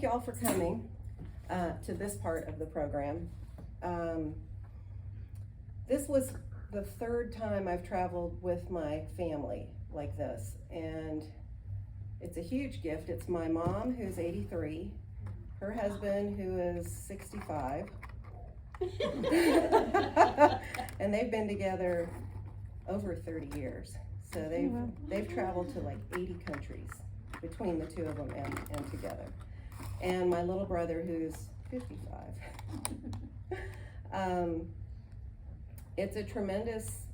thank you all for coming to this part of the program. This was the third time I've traveled with my family like this, and it's a huge gift. It's my mom, who's 83, her husband, who is 65, and they've been together over 30 years. So they've traveled to like 80 countries between the two of them and together. And my little brother, who's 55. It's a tremendous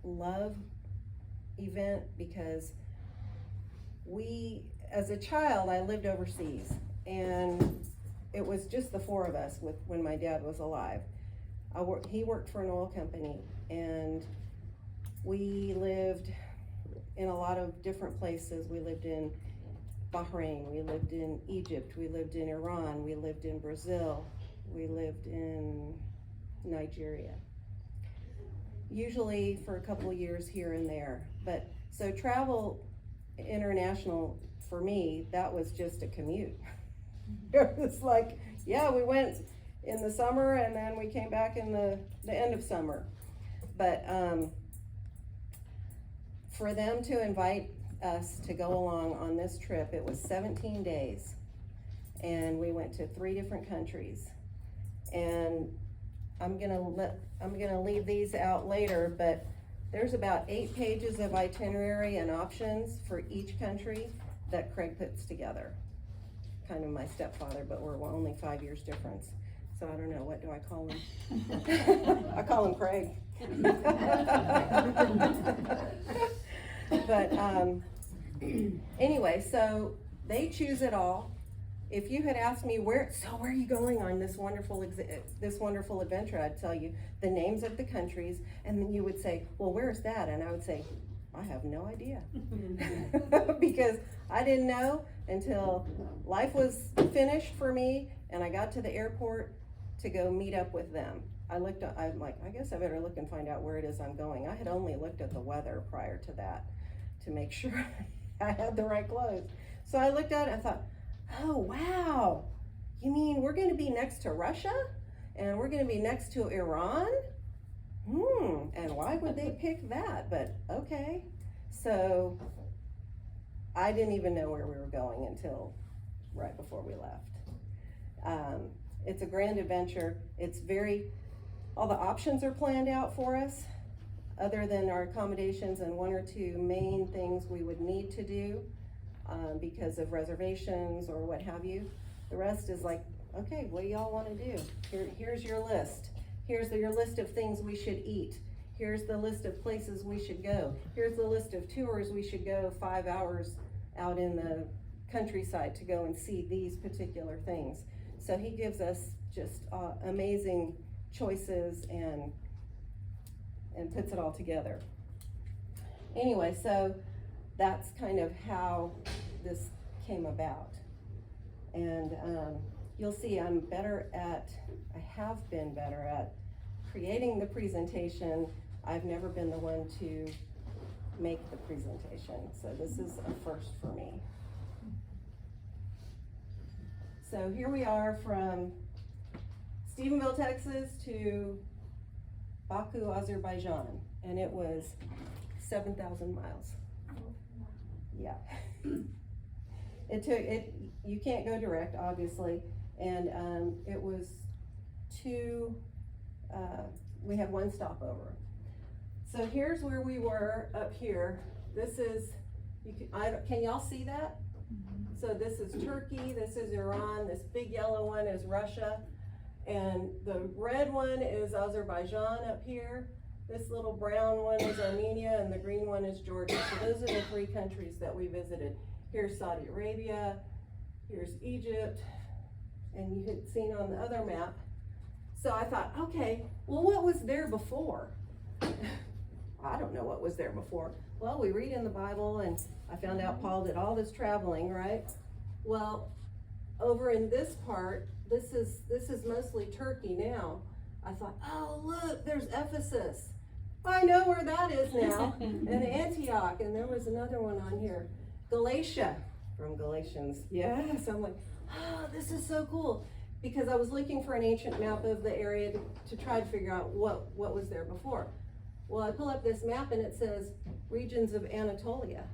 love event because as a child, I lived overseas, and it was just the four of us when my dad was alive. He worked for an oil company, and we lived in a lot of different places. We lived in Bahrain, we lived in Egypt, we lived in Iran, we lived in Brazil, we lived in Nigeria. Usually for a couple of years here and there. But so travel international for me, that was just a commute. It was like, yeah, we went in the summer and then we came back in the end of summer. But for them to invite us to go along on this trip, it was 17 days. And we went to 3 different countries. And I'm gonna leave these out later, but there's about 8 pages of itinerary and options for each country that Craig puts together. Kind of my stepfather, but we're only 5 years difference. So I don't know, what do I call him? I call him Craig. But anyway, so they choose it all. If you had asked me where are you going on this wonderful adventure, I'd tell you the names of the countries, and then you would say, well, where's that? And I would say, I have no idea. Because I didn't know until life was finished for me and I got to the airport to go meet up with them. I'm like, I guess I better look and find out where it is I'm going. I had only looked at the weather prior to that to make sure I had the right clothes. So I looked at it and thought, oh, wow, you mean we're gonna be next to Russia? And we're gonna be next to Iran? And why would they pick that? But okay. So I didn't even know where we were going until right before we left. It's a grand adventure. All the options are planned out for us, other than our accommodations and 1 or 2 main things we would need to do because of reservations or what have you. The rest is like, okay, what do y'all want to do? Here's your list. Here's your list of things we should eat. Here's the list of places we should go. Here's the list of tours we should go 5 hours out in the countryside to go and see these particular things. So he gives us just amazing choices and puts it all together. Anyway, so that's kind of how this came about. And you'll see I have been better at creating the presentation. I've never been the one to make the presentation. So this is a first for me. So here we are from Stephenville, Texas to Baku, Azerbaijan, and it was 7,000 miles. Yeah. You can't go direct, obviously, and it was we had 1 stopover. So here's where we were up here. This is, can y'all see that? So this is Turkey, this is Iran, this big yellow one is Russia, and the red one is Azerbaijan up here. This little brown one is Armenia, and the green one is Georgia. So those are the 3 countries that we visited. Here's Saudi Arabia, here's Egypt, and you had seen on the other map. So I thought, okay, well, what was there before? I don't know what was there before. Well, we read in the Bible, and I found out Paul did all this traveling, right? Well, over in this part, this is mostly Turkey now. I thought, oh, look, there's Ephesus. I know where that is now. And Antioch, and there was another one on here. Galatia, from Galatians. Yes, I'm like, oh, this is so cool. Because I was looking for an ancient map of the area to try to figure out what was there before. Well, I pull up this map and it says regions of Anatolia.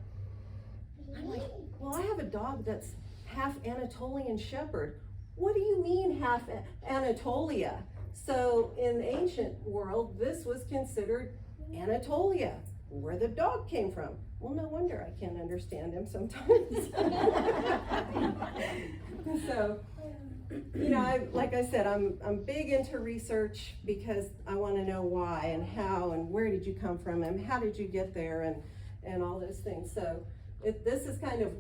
I'm like, well, I have a dog that's half Anatolian Shepherd. What do you mean half Anatolia? So in the ancient world, this was considered Anatolia, where the dog came from. Well, no wonder I can't understand him sometimes. So, you know, like I said, I'm big into research because I want to know why and how and where did you come from and how did you get there and all those things. So this is kind of,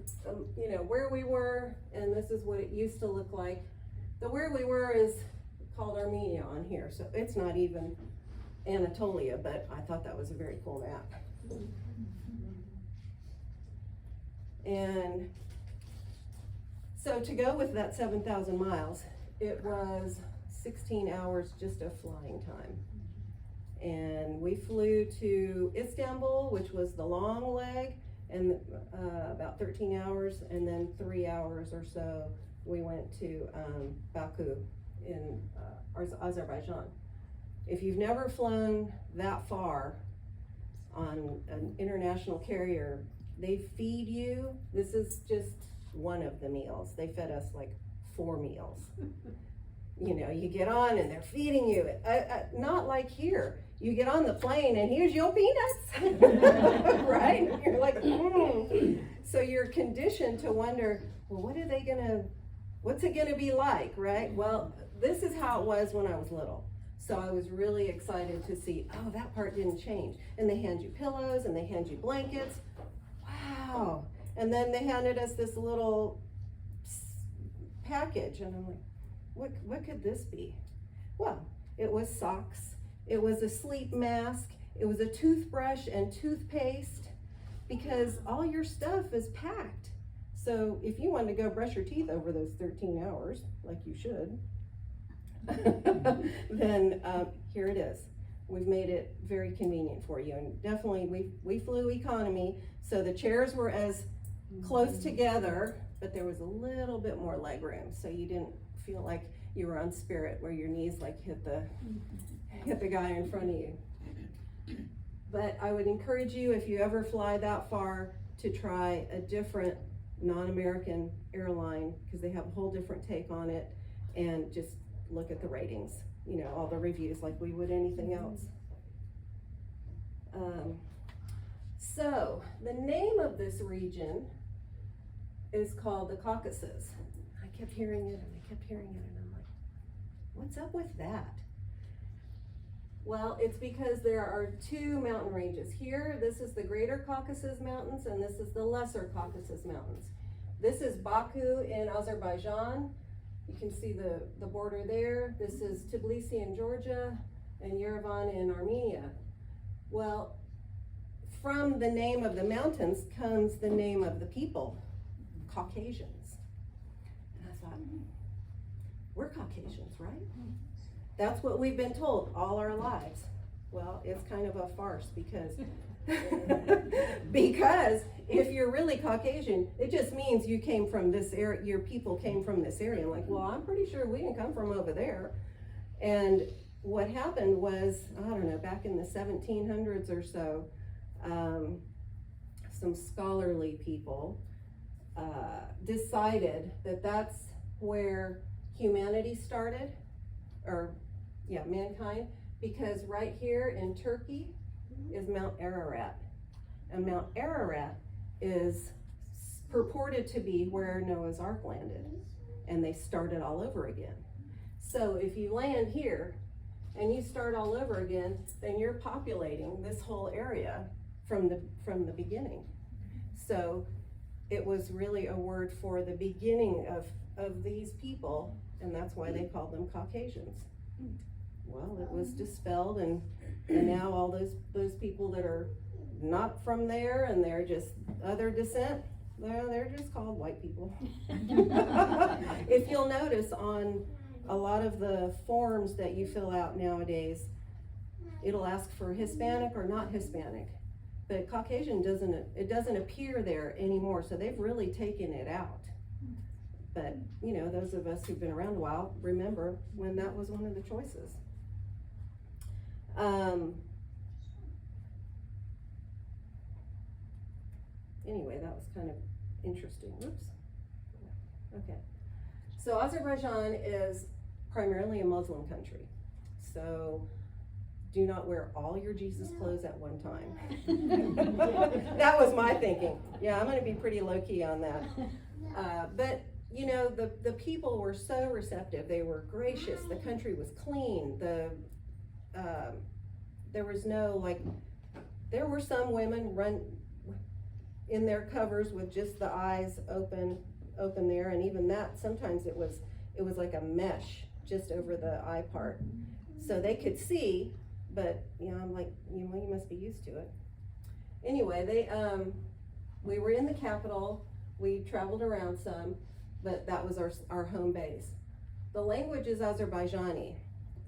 you know, where we were, and this is what it used to look like. The where we were is called Armenia on here, so it's not even Anatolia, but I thought that was a very cool map. And so to go with that 7,000 miles, it was 16 hours just of flying time. And we flew to Istanbul, which was the long leg, and about 13 hours, and then 3 hours or so we went to Baku in Azerbaijan. If you've never flown that far on an international carrier, they feed you. This is just one of the meals. They fed us like 4 meals. You know, you get on and they're feeding you. Not like here. You get on the plane and here's your peanuts, right? You're like, So you're conditioned to wonder, well, what's it gonna be like, right? Well, this is how it was when I was little. So I was really excited to see, oh, that part didn't change. And they hand you pillows and they hand you blankets. Wow. And then they handed us this little package, and I'm like, what could this be? Well, it was socks, it was a sleep mask, it was a toothbrush and toothpaste, because all your stuff is packed. So if you wanted to go brush your teeth over those 13 hours, like you should, then here it is. We've made it very convenient for you, and definitely we flew economy, so the chairs were as close together, but there was a little bit more leg room, so you didn't feel like you were on Spirit where your knees like hit the guy in front of you. But I would encourage you, if you ever fly that far, to try a different non-American airline, because they have a whole different take on it, and just look at the ratings, you know, all the reviews like we would anything else. So the name of this region is called the Caucasus. I kept hearing it and I kept hearing it, and I'm like, what's up with that? Well, it's because there are 2 mountain ranges. Here, this is the Greater Caucasus Mountains, and this is the Lesser Caucasus Mountains. This is Baku in Azerbaijan. You can see the border there. This is Tbilisi in Georgia and Yerevan in Armenia. Well, from the name of the mountains comes the name of the people, Caucasians. And I thought, we're Caucasians, right? That's what we've been told all our lives. Well, it's kind of a farce, because because if you're really Caucasian, it just means you came from this area, your people came from this area. I'm like, well, I'm pretty sure we didn't come from over there. And what happened was, I don't know, back in the 1700s or so, some scholarly people decided that that's where humanity started, or mankind, because right here in Turkey is Mount Ararat, and Mount Ararat is purported to be where Noah's Ark landed, and they started all over again. So if you land here and you start all over again, then you're populating this whole area from the beginning. So it was really a word for the beginning of these people, and that's why they called them Caucasians. Well, it was dispelled, and now all those people that are not from there and they're just other descent, they're just called white people. If you'll notice on a lot of the forms that you fill out nowadays, it'll ask for Hispanic or not Hispanic. But Caucasian doesn't appear there anymore, so they've really taken it out. But, you know, those of us who've been around a while remember when that was one of the choices. Anyway, that was kind of interesting. Whoops. Okay. So Azerbaijan is primarily a Muslim country. So do not wear all your Jesus clothes at one time. That was my thinking. Yeah, I'm going to be pretty low-key on that. But, you know, the people were so receptive. They were gracious. The country was clean. There was no, like, there were some women run in their covers with just the eyes open there, and even that, sometimes it was like a mesh just over the eye part. So they could see, but, you know, I'm like, you know, you must be used to it. Anyway, we were in the capital. We traveled around some, but that was our home base. The language is Azerbaijani,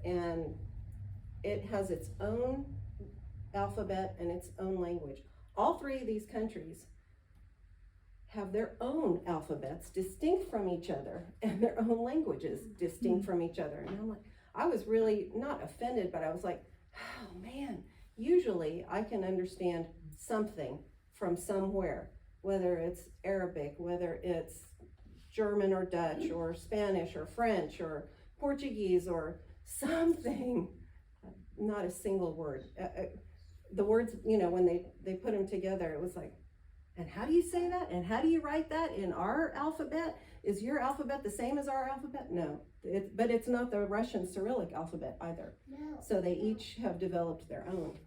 and it has its own alphabet and its own language. All three of these countries have their own alphabets distinct from each other and their own languages distinct from each other. And I'm like, I was really not offended, but I was like, oh man, usually I can understand something from somewhere, whether it's Arabic, whether it's German or Dutch or Spanish or French or Portuguese or something. Not a single word. The words, you know, when they put them together, it was like, and how do you say that? And how do you write that in our alphabet? Is your alphabet the same as our alphabet? No, but it's not the Russian Cyrillic alphabet either. No. So they each have developed their own.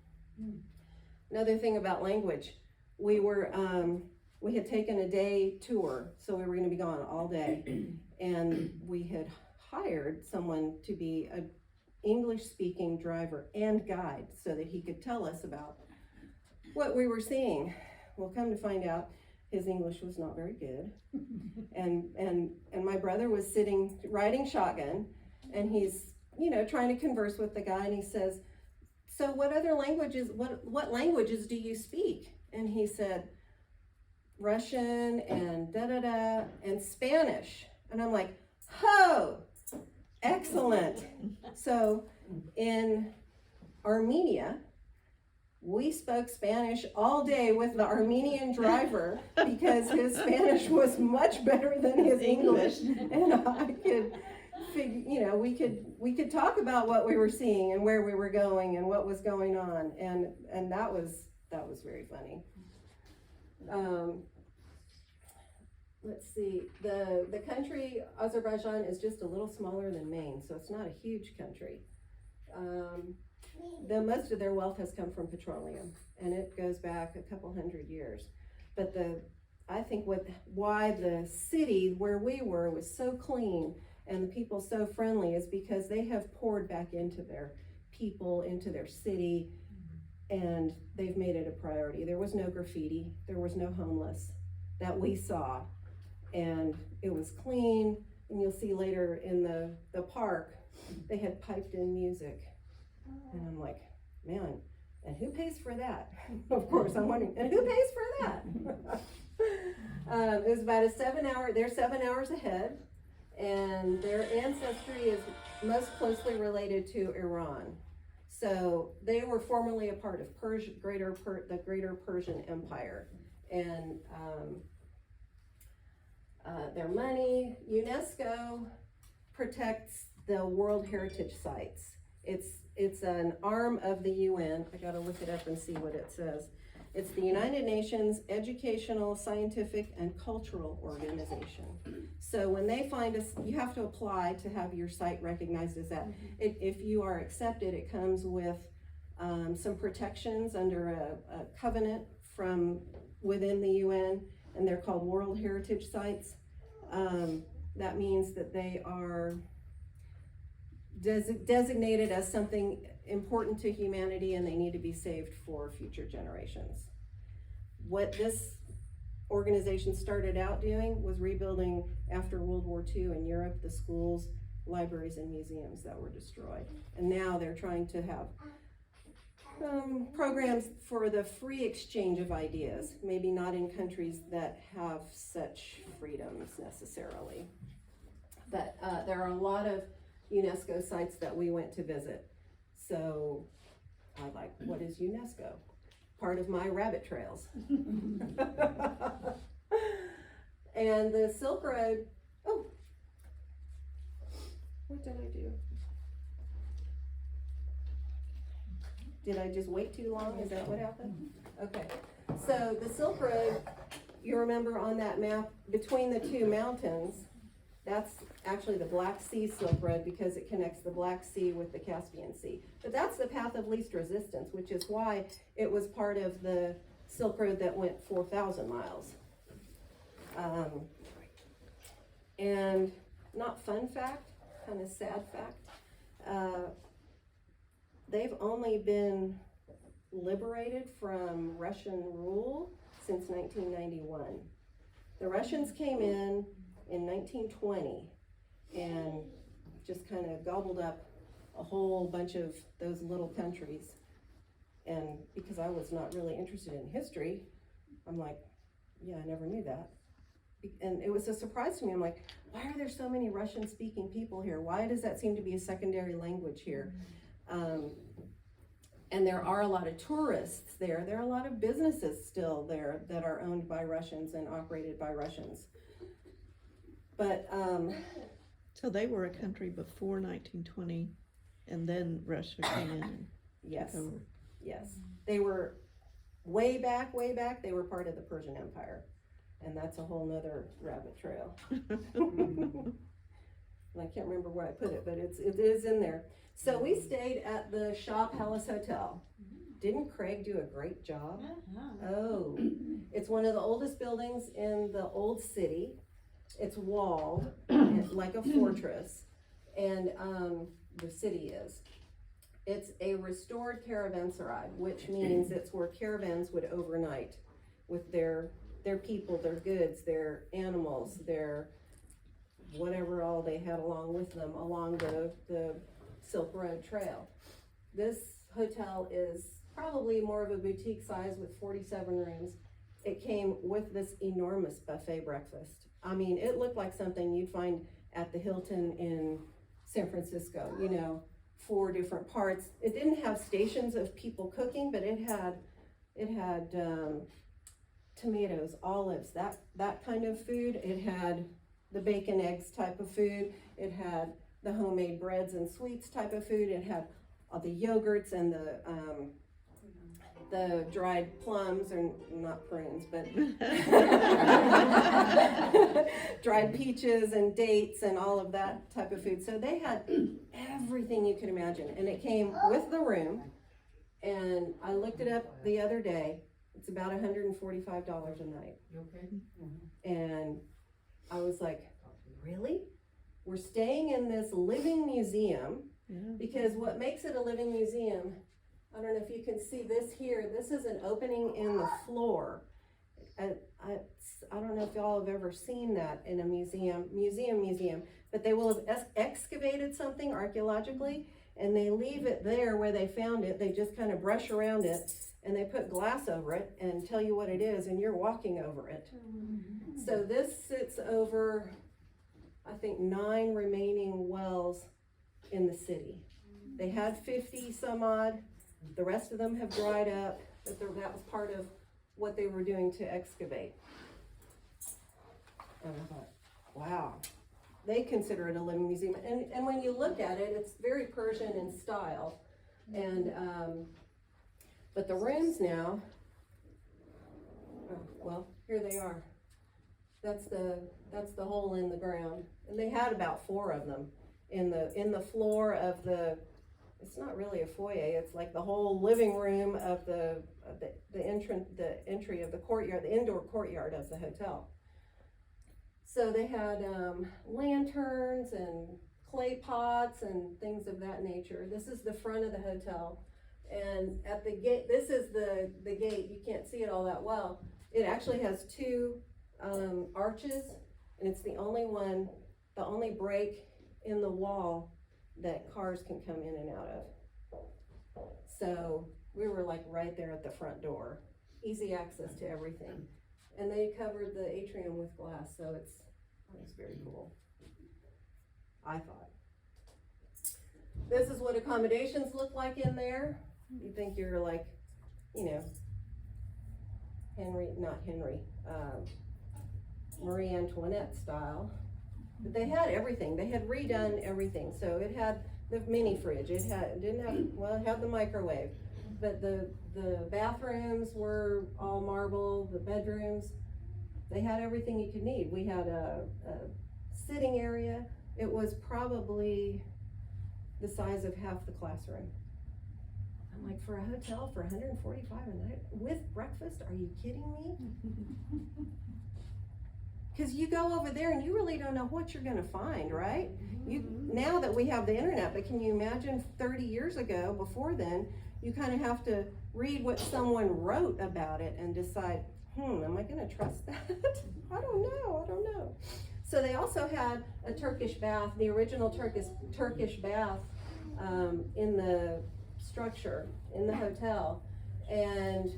Another thing about language, we had taken a day tour, so we were going to be gone all day, and we had hired someone to be an English-speaking driver and guide so that he could tell us about what we were seeing. Well, come to find out, his English was not very good. And my brother was sitting, riding shotgun, and he's, you know, trying to converse with the guy, and he says, so what other languages, what languages do you speak? And he said, Russian and da-da-da, and Spanish. And I'm like, ho, excellent. So in Armenia, we spoke Spanish all day with the Armenian driver because his Spanish was much better than his English, and I could figure, you know, we could talk about what we were seeing and where we were going and what was going on, and that was very funny. Let's see, the country Azerbaijan is just a little smaller than Maine, so it's not a huge country. Most of their wealth has come from petroleum, and it goes back a couple hundred years. But I think why the city where we were was so clean and the people so friendly is because they have poured back into their people, into their city, and they've made it a priority. There was no graffiti, there was no homeless that we saw, and it was clean. And you'll see later in the park, they had piped in music. And I'm like, man, and who pays for that? Of course, I'm wondering, and who pays for that? It was about they're 7 hours ahead, and their ancestry is most closely related to Iran. So they were formerly a part of the Greater Persian Empire. And their money, UNESCO protects the World Heritage Sites. It's an arm of the UN. I gotta look it up and see what it says. It's the United Nations Educational, Scientific, and Cultural Organization. So when they find us, you have to apply to have your site recognized as that. If you are accepted, it comes with some protections under a covenant from within the UN, and they're called World Heritage Sites. That means that they are designated as something important to humanity, and they need to be saved for future generations. What this organization started out doing was rebuilding after World War II in Europe, the schools, libraries, and museums that were destroyed. And now they're trying to have programs for the free exchange of ideas, maybe not in countries that have such freedoms necessarily. But there are a lot of UNESCO sites that we went to visit. So I like, what is UNESCO? Part of my rabbit trails. And the Silk Road, oh, what did I do? Did I just wait too long? Is that what happened? Okay, so the Silk Road, you remember on that map, between the two mountains, that's actually the Black Sea Silk Road because it connects the Black Sea with the Caspian Sea. But that's the path of least resistance, which is why it was part of the Silk Road that went 4,000 miles. And not fun fact, kind of sad fact, they've only been liberated from Russian rule since 1991. The Russians came in 1920 and just kind of gobbled up a whole bunch of those little countries. And because I was not really interested in history, I'm like, yeah, I never knew that. And it was a surprise to me. I'm like, why are there so many Russian speaking people here? Why does that seem to be a secondary language here? And there are a lot of tourists there. There are a lot of businesses still there that are owned by Russians and operated by Russians. But so they were a country before 1920, and then Russia came in and yes, took over. yes, they were way back. They were part of the Persian Empire, and that's a whole nother rabbit trail. And I can't remember where I put it, but it is in there. So we stayed at the Shah Palace Hotel. Didn't Craig do a great job? Oh, it's one of the oldest buildings in the old city. It's walled like a fortress, and the city is. It's a restored caravanserai, which means it's where caravans would overnight with their people, their goods, their animals, their whatever all they had along with them along the Silk Road Trail. This hotel is probably more of a boutique size with 47 rooms. It came with this enormous buffet breakfast. I mean, it looked like something you'd find at the Hilton in San Francisco, 4 different parts. It didn't have stations of people cooking, but it had tomatoes, olives, that kind of food. It had the bacon, eggs type of food. It had the homemade breads and sweets type of food. It had all the yogurts and the dried plums, or not prunes, but dried peaches and dates and all of that type of food. So they had everything you could imagine, and it came with the room. And I looked it up the other day. It's about $145 a night. Okay. And I was like, really? We're staying in this living museum, because what makes it a living museum, I don't know if you can see this here, this is an opening in the floor. I don't know if y'all have ever seen that in a museum, but they will have excavated something archaeologically, and they leave it there where they found it. They just kind of brush around it, and they put glass over it and tell you what it is, and you're walking over it. So this sits over, I think, 9 remaining wells in the city. They had 50 some odd. The rest of them have dried up, but that was part of what they were doing to excavate. And I thought, wow, they consider it a living museum. And when you look at it, it's very Persian in style. And but the rooms now, well, here they are. That's the hole in the ground, and they had about 4 of them in the floor of the. It's not really a foyer. It's like the whole living room of the entry of the courtyard, the indoor courtyard of the hotel. So they had lanterns and clay pots and things of that nature. This is the front of the hotel, and at the gate, this is the gate. You can't see it all that well. It actually has 2 arches, and it's the only break in the wall that cars can come in and out of. So We were like right there at the front door, easy access to everything. And they covered the atrium with glass, so it was very cool, I thought. This is what accommodations look like in there. You think you're like, you know, Marie Antoinette style. But they had everything. They had redone everything. So it had the mini fridge. It had the microwave. But the bathrooms were all marble, the bedrooms, they had everything you could need. We had a sitting area. It was probably the size of half the classroom. I'm like, for a hotel for $145 a night with breakfast, are you kidding me? Because you go over there and you really don't know what you're gonna find, right? Now that we have the internet, but can you imagine 30 years ago, before then, you kind of have to read what someone wrote about it and decide, am I gonna trust that? I don't know. So they also had a Turkish bath, the original Turkish bath in the structure, in the hotel. And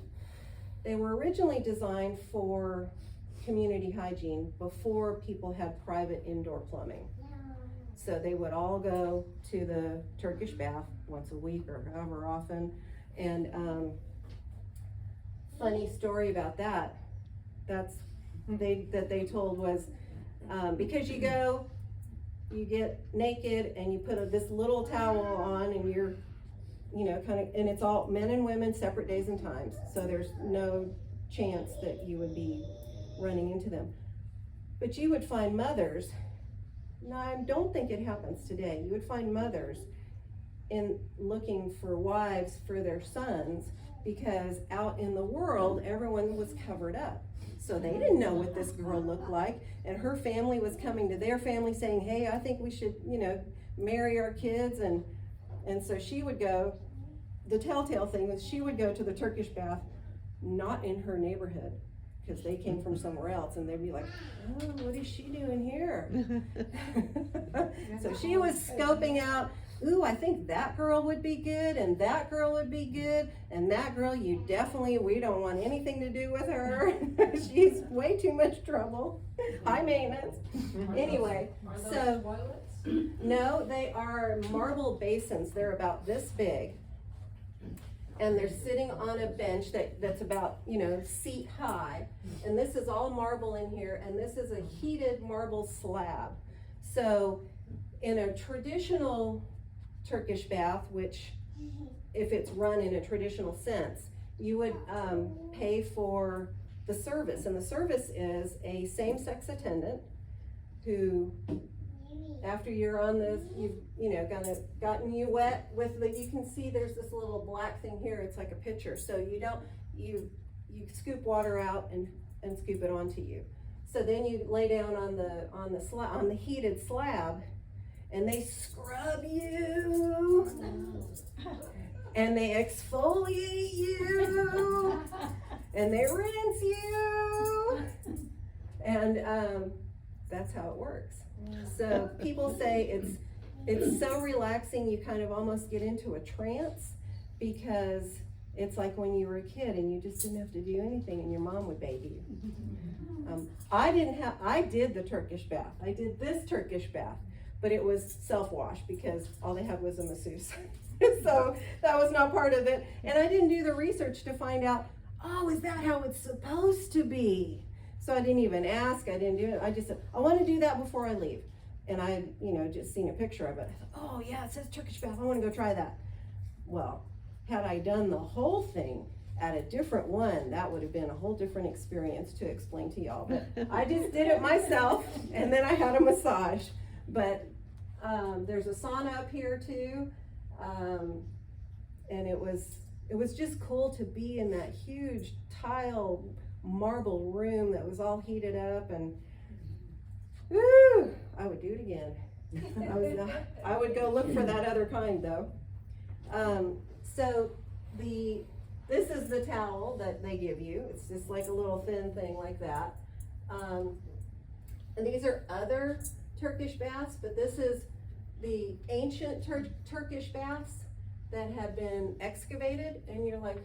they were originally designed for community hygiene before people had private indoor plumbing. So they would all go to the Turkish bath once a week or however often. And funny story about that, that they told was, because you go, you get naked and you put this little towel on and you're, and it's all men and women, separate days and times. So there's no chance that you would be running into them. But you would find mothers, now I don't think it happens today, you would find mothers in looking for wives for their sons, because out in the world, everyone was covered up. So they didn't know what this girl looked like, and her family was coming to their family saying, hey, I think we should, marry our kids, and so she would go, the telltale thing was she would go to the Turkish bath, not in her neighborhood, because they came from somewhere else, and they'd be like, oh, what is she doing here? So she was scoping out, ooh, I think that girl would be good, and that girl would be good, and that girl, we don't want anything to do with her. She's way too much trouble. High maintenance. Anyway, so, no, they are marble basins. They're about this big. And they're sitting on a bench that's about, seat high. And this is all marble in here, and this is a heated marble slab. So in a traditional Turkish bath, which if it's run in a traditional sense, you would pay for the service. And the service is a same-sex attendant who, after you're on this, gotten you wet with you can see there's this little black thing here, it's like a pitcher. So you scoop water out and scoop it onto you. So then you lay down on the heated slab, and they scrub you, and they exfoliate you, and they rinse you, and that's how it works. So people say it's so relaxing, you kind of almost get into a trance, because it's like when you were a kid and you just didn't have to do anything and your mom would bathe you. I did the Turkish bath. I did this Turkish bath, but it was self-wash because all they had was a masseuse. So that was not part of it. And I didn't do the research to find out, oh, is that how it's supposed to be? So I didn't even ask, I didn't do it. I just said, I want to do that before I leave. And I, just seen a picture of it. I thought, oh yeah, it says Turkish bath, I want to go try that. Well, had I done the whole thing at a different one, that would have been a whole different experience to explain to y'all. But I just did it myself, and then I had a massage. But there's a sauna up here too. And it was just cool to be in that huge tile marble room that was all heated up, and woo, I would do it again. I would go look for that other kind though. So this is the towel that they give you. It's just like a little thin thing like that. And these are other Turkish baths, but this is the ancient Turkish baths. that have been excavated, and you're like,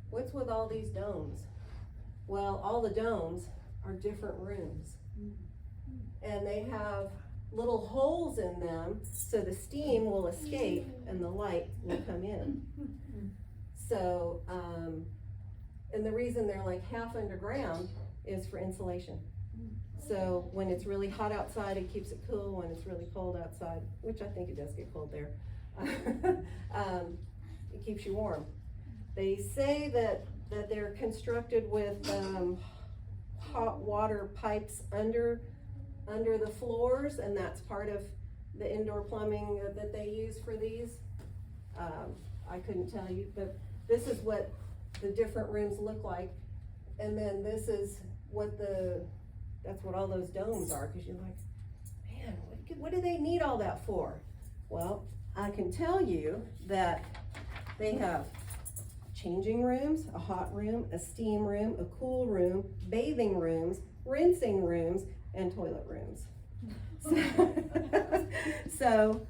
what's with all these domes? Well, all the domes are different rooms. And they have little holes in them so the steam will escape and the light will come in. So, and the reason they're like half underground is for insulation. So when it's really hot outside, it keeps it cool. When it's really cold outside, which I think it does get cold there, it keeps you warm. They say that they're constructed with hot water pipes under the floors, and that's part of the indoor plumbing that they use for these. I couldn't tell you, but this is what the different rooms look like. And then this is what that's what all those domes are, because you're like, man, what do they need all that for? Well, I can tell you that they have changing rooms, a hot room, a steam room, a cool room, bathing rooms, rinsing rooms, and toilet rooms. So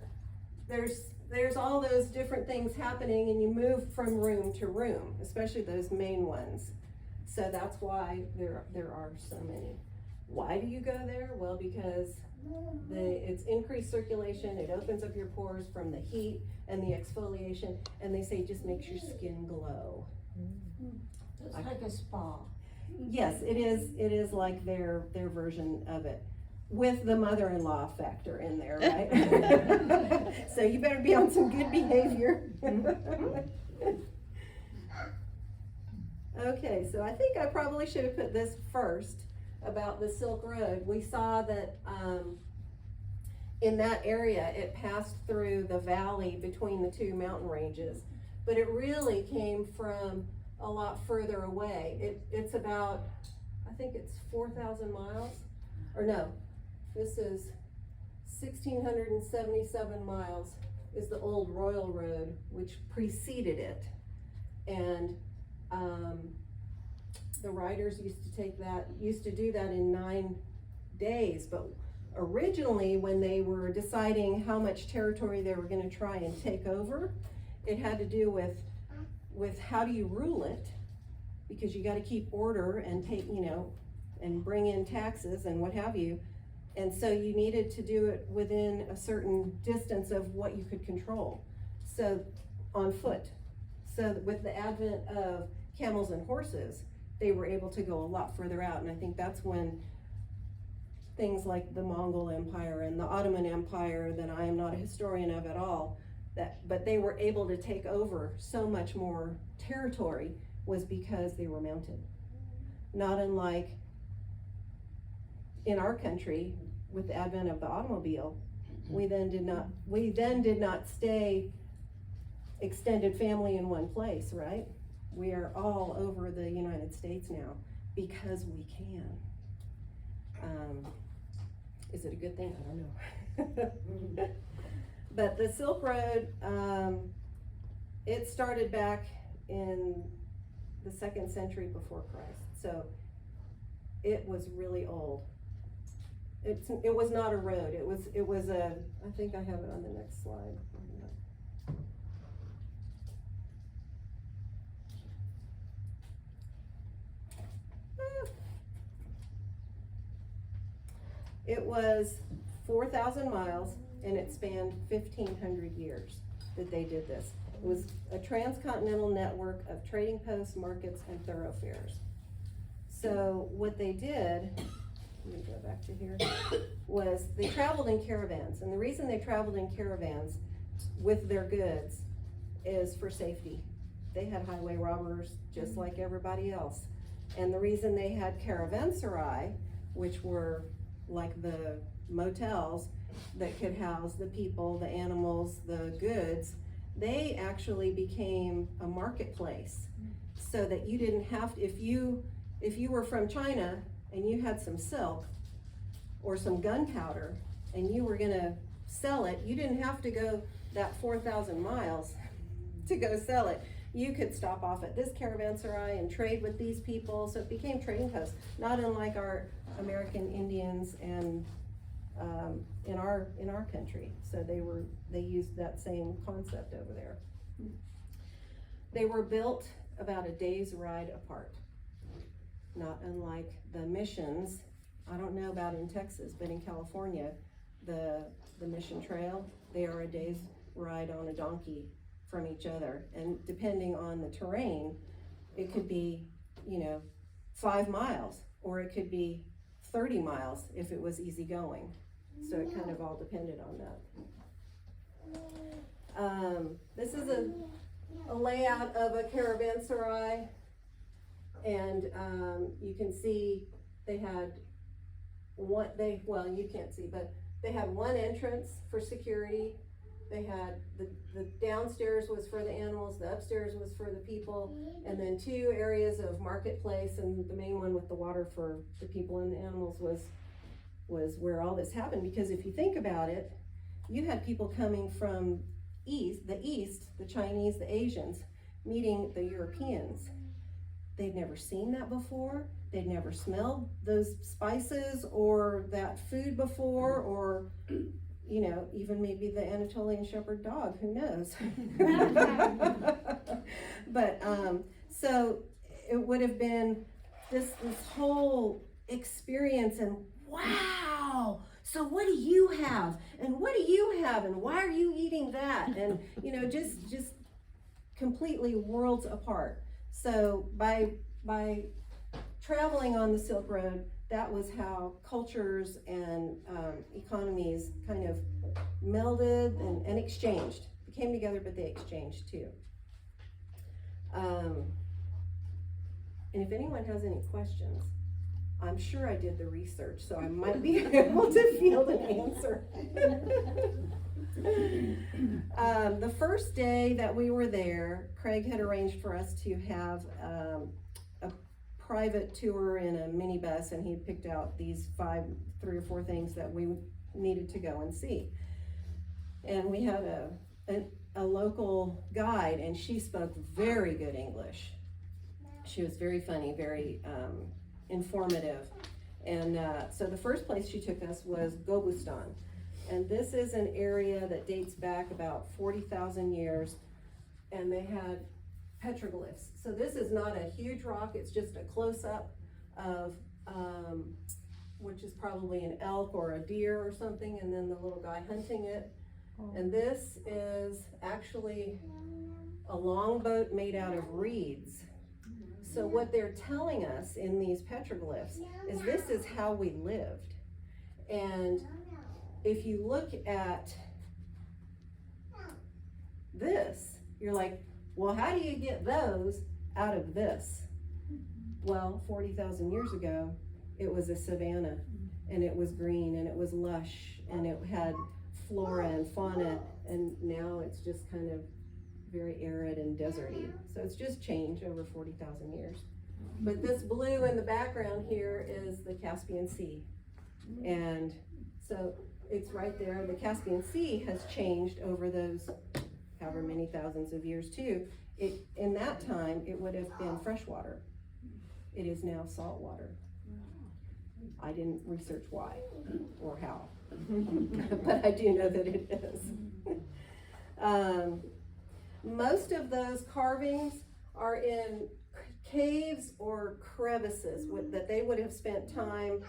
there's all those different things happening, and you move from room to room, especially those main ones. So that's why there are so many. Why do you go there? Well, because it's increased circulation, it opens up your pores from the heat and the exfoliation, and they say it just makes your skin glow. It's like a spa. Yes, it is like their version of it, with the mother-in-law factor in there, right? So you better be on some good behavior. Okay, so I think I probably should have put this first about the Silk Road. We saw that in that area it passed through the valley between the two mountain ranges, but it really came from a lot further away. It's about, I think it's 4,000 miles, or no, this is 1,677 miles is the old Royal Road, which preceded it. And the riders used to do that in 9 days, but originally when they were deciding how much territory they were gonna try and take over, it had to do with how do you rule it, because you gotta keep order and pay, and bring in taxes and what have you. And so you needed to do it within a certain distance of what you could control. So on foot. So with the advent of camels and horses, they were able to go a lot further out. And I think that's when things like the Mongol Empire and the Ottoman Empire, that I am not a historian of at all, but they were able to take over so much more territory, was because they were mounted. Not unlike in our country with the advent of the automobile, we then did not stay extended family in one place, right? We are all over the United States now because we can. Is it a good thing? I don't know. But the Silk Road, it started back in the 2nd century before Christ. So it was really old. It was not a road. It was a, I think I have it on the next slide. It was 4,000 miles, and it spanned 1,500 years that they did this. It was a transcontinental network of trading posts, markets, and thoroughfares. So what they did, let me go back to here, was they traveled in caravans. And the reason they traveled in caravans with their goods is for safety. They had highway robbers just like everybody else. And the reason they had caravanserai, which were like the motels that could house the people, the animals, the goods, they actually became a marketplace, so that you didn't have to, if you were from China and you had some silk or some gunpowder and you were gonna sell it, you didn't have to go that 4,000 miles to go sell it. You could stop off at this caravanserai and trade with these people. So it became trading posts, not unlike our American Indians and in our country. So they used that same concept over there. They were built about a day's ride apart. Not unlike the missions, I don't know about in Texas, but in California, the Mission Trail, they are a day's ride on a donkey from each other. And depending on the terrain, it could be, 5 miles, or it could be 30 miles if it was easy going. So it kind of all depended on that. This is a layout of a caravanserai, and you can see they had you can't see, but they had one entrance for security. They had the downstairs was for the animals, the upstairs was for the people, and then 2 areas of marketplace, and the main one with the water for the people and the animals was where all this happened. Because if you think about it, you had people coming from the east, the Chinese, the Asians, meeting the Europeans. They'd never seen that before. They'd never smelled those spices or that food before, or even maybe the Anatolian Shepherd dog, who knows? But so it would have been this whole experience, and wow, so what do you have? And what do you have? And why are you eating that? And just completely worlds apart. So by traveling on the Silk Road, that was how cultures and economies kind of melded and exchanged. They came together, but they exchanged too. And if anyone has any questions, I'm sure I did the research, so I might be able to field an answer. The first day that we were there, Craig had arranged for us to have a private tour in a minibus, and he picked out these 3 or 4 things that we needed to go and see. And we had a local guide, and she spoke very good English. She was very funny, very informative. And so the first place she took us was Gobustan. And this is an area that dates back about 40,000 years, and they had petroglyphs. So this is not a huge rock, it's just a close-up of, which is probably an elk or a deer or something, and then the little guy hunting it. And this is actually a longboat made out of reeds. So what they're telling us in these petroglyphs is this is how we lived. And if you look at this, you're like, well, how do you get those out of this? Well, 40,000 years ago, it was a savanna, and it was green, and it was lush, and it had flora and fauna, and now it's just kind of very arid and deserty. So it's just changed over 40,000 years. But this blue in the background here is the Caspian Sea. And so it's right there. The Caspian Sea has changed over those however many thousands of years too. In that time, it would have been freshwater. It is now saltwater. I didn't research why or how, but I do know that it is. Most of those carvings are in caves or crevices that they would have spent time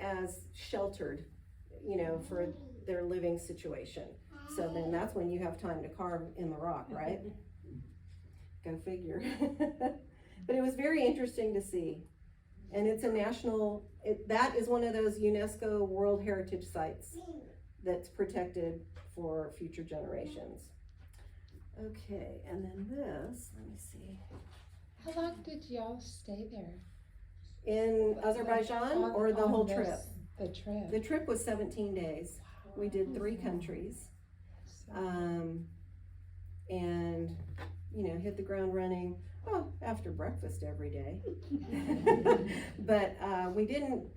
as sheltered, for their living situation. So then that's when you have time to carve in the rock, right? Go figure. But it was very interesting to see. And it's a that is one of those UNESCO World Heritage Sites that's protected for future generations. Okay, and then this, let me see. How long did y'all stay there? In Azerbaijan or the whole trip? The trip. The trip was 17 days. We did 3 countries. And, hit the ground running, after breakfast every day. But we didn't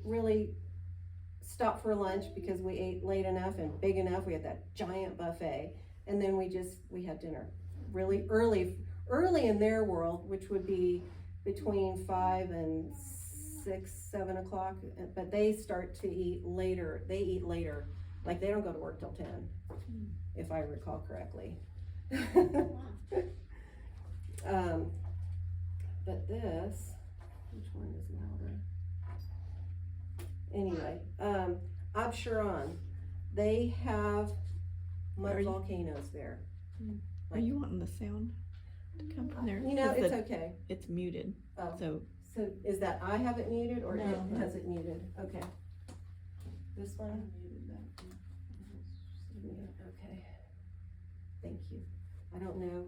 really stop for lunch because we ate late enough and big enough. We had that giant buffet. And then we had dinner really early in their world, which would be between 5 and 6, 7 o'clock. But they start to eat later. They eat later. Like they don't go to work till 10, if I recall correctly. But this, which one is louder? Anyway, Absheron, they have mud Are you- volcanoes there. Are you wanting the sound to come from there? You know, 'Cause it's the- okay. It's muted, Oh, so so is that I have it muted or it No. has it muted? Okay. This one? Okay. Thank you. I don't know.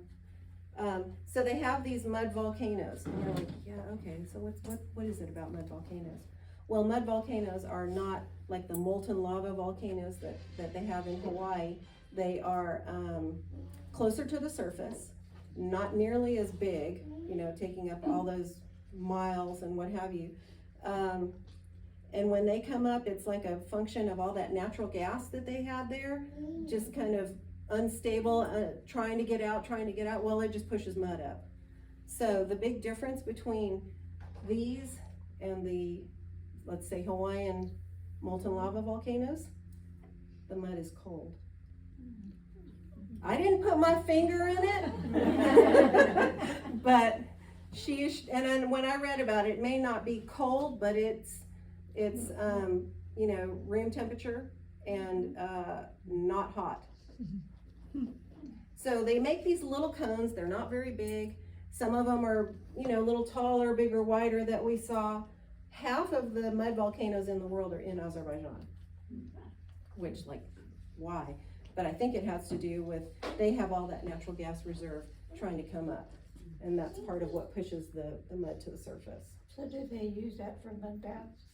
So they have these mud volcanoes, and you're like, yeah, okay, so what is it about mud volcanoes? Well, mud volcanoes are not like the molten lava volcanoes that they have in Hawaii. They are, closer to the surface, not nearly as big, you know, taking up all those miles and what have you. And when they come up, it's like a function of all that natural gas that they had there, just kind of unstable, trying to get out, well, it just pushes mud up. So the big difference between these and the, let's say, Hawaiian molten lava volcanoes, the mud is cold. I didn't put my finger in it, but and then when I read about it, it may not be cold, but it's you know, room temperature and not hot. So they make these little cones. They're not very big. Some of them are, you know, a little taller, bigger, wider that we saw. Half of the mud volcanoes in the world are in Azerbaijan, which, like, why? But I think it has to do with they have all that natural gas reserve trying to come up, and that's part of what pushes the mud to the surface. So do they use that for mud baths?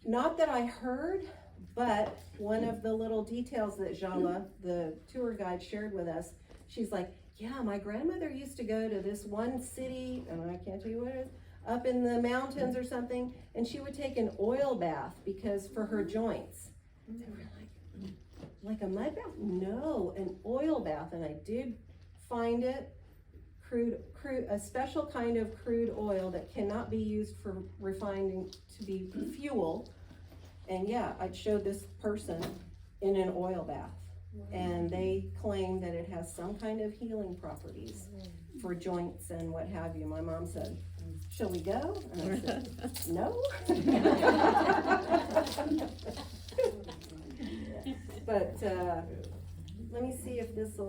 Not that I heard, but one of the little details that Jala, the tour guide, shared with us, she's like, yeah, my grandmother used to go to this one city, and I can't tell you what it is, up in the mountains or something, and she would take an oil bath because for her joints. And we're like a mud bath? No, an oil bath, and I did find it. A special kind of crude oil that cannot be used for refining to be fuel. And yeah, I showed this person in an oil bath, and they claim that it has some kind of healing properties for joints and what have you. My mom said, shall we go? And I said, no. But let me see if this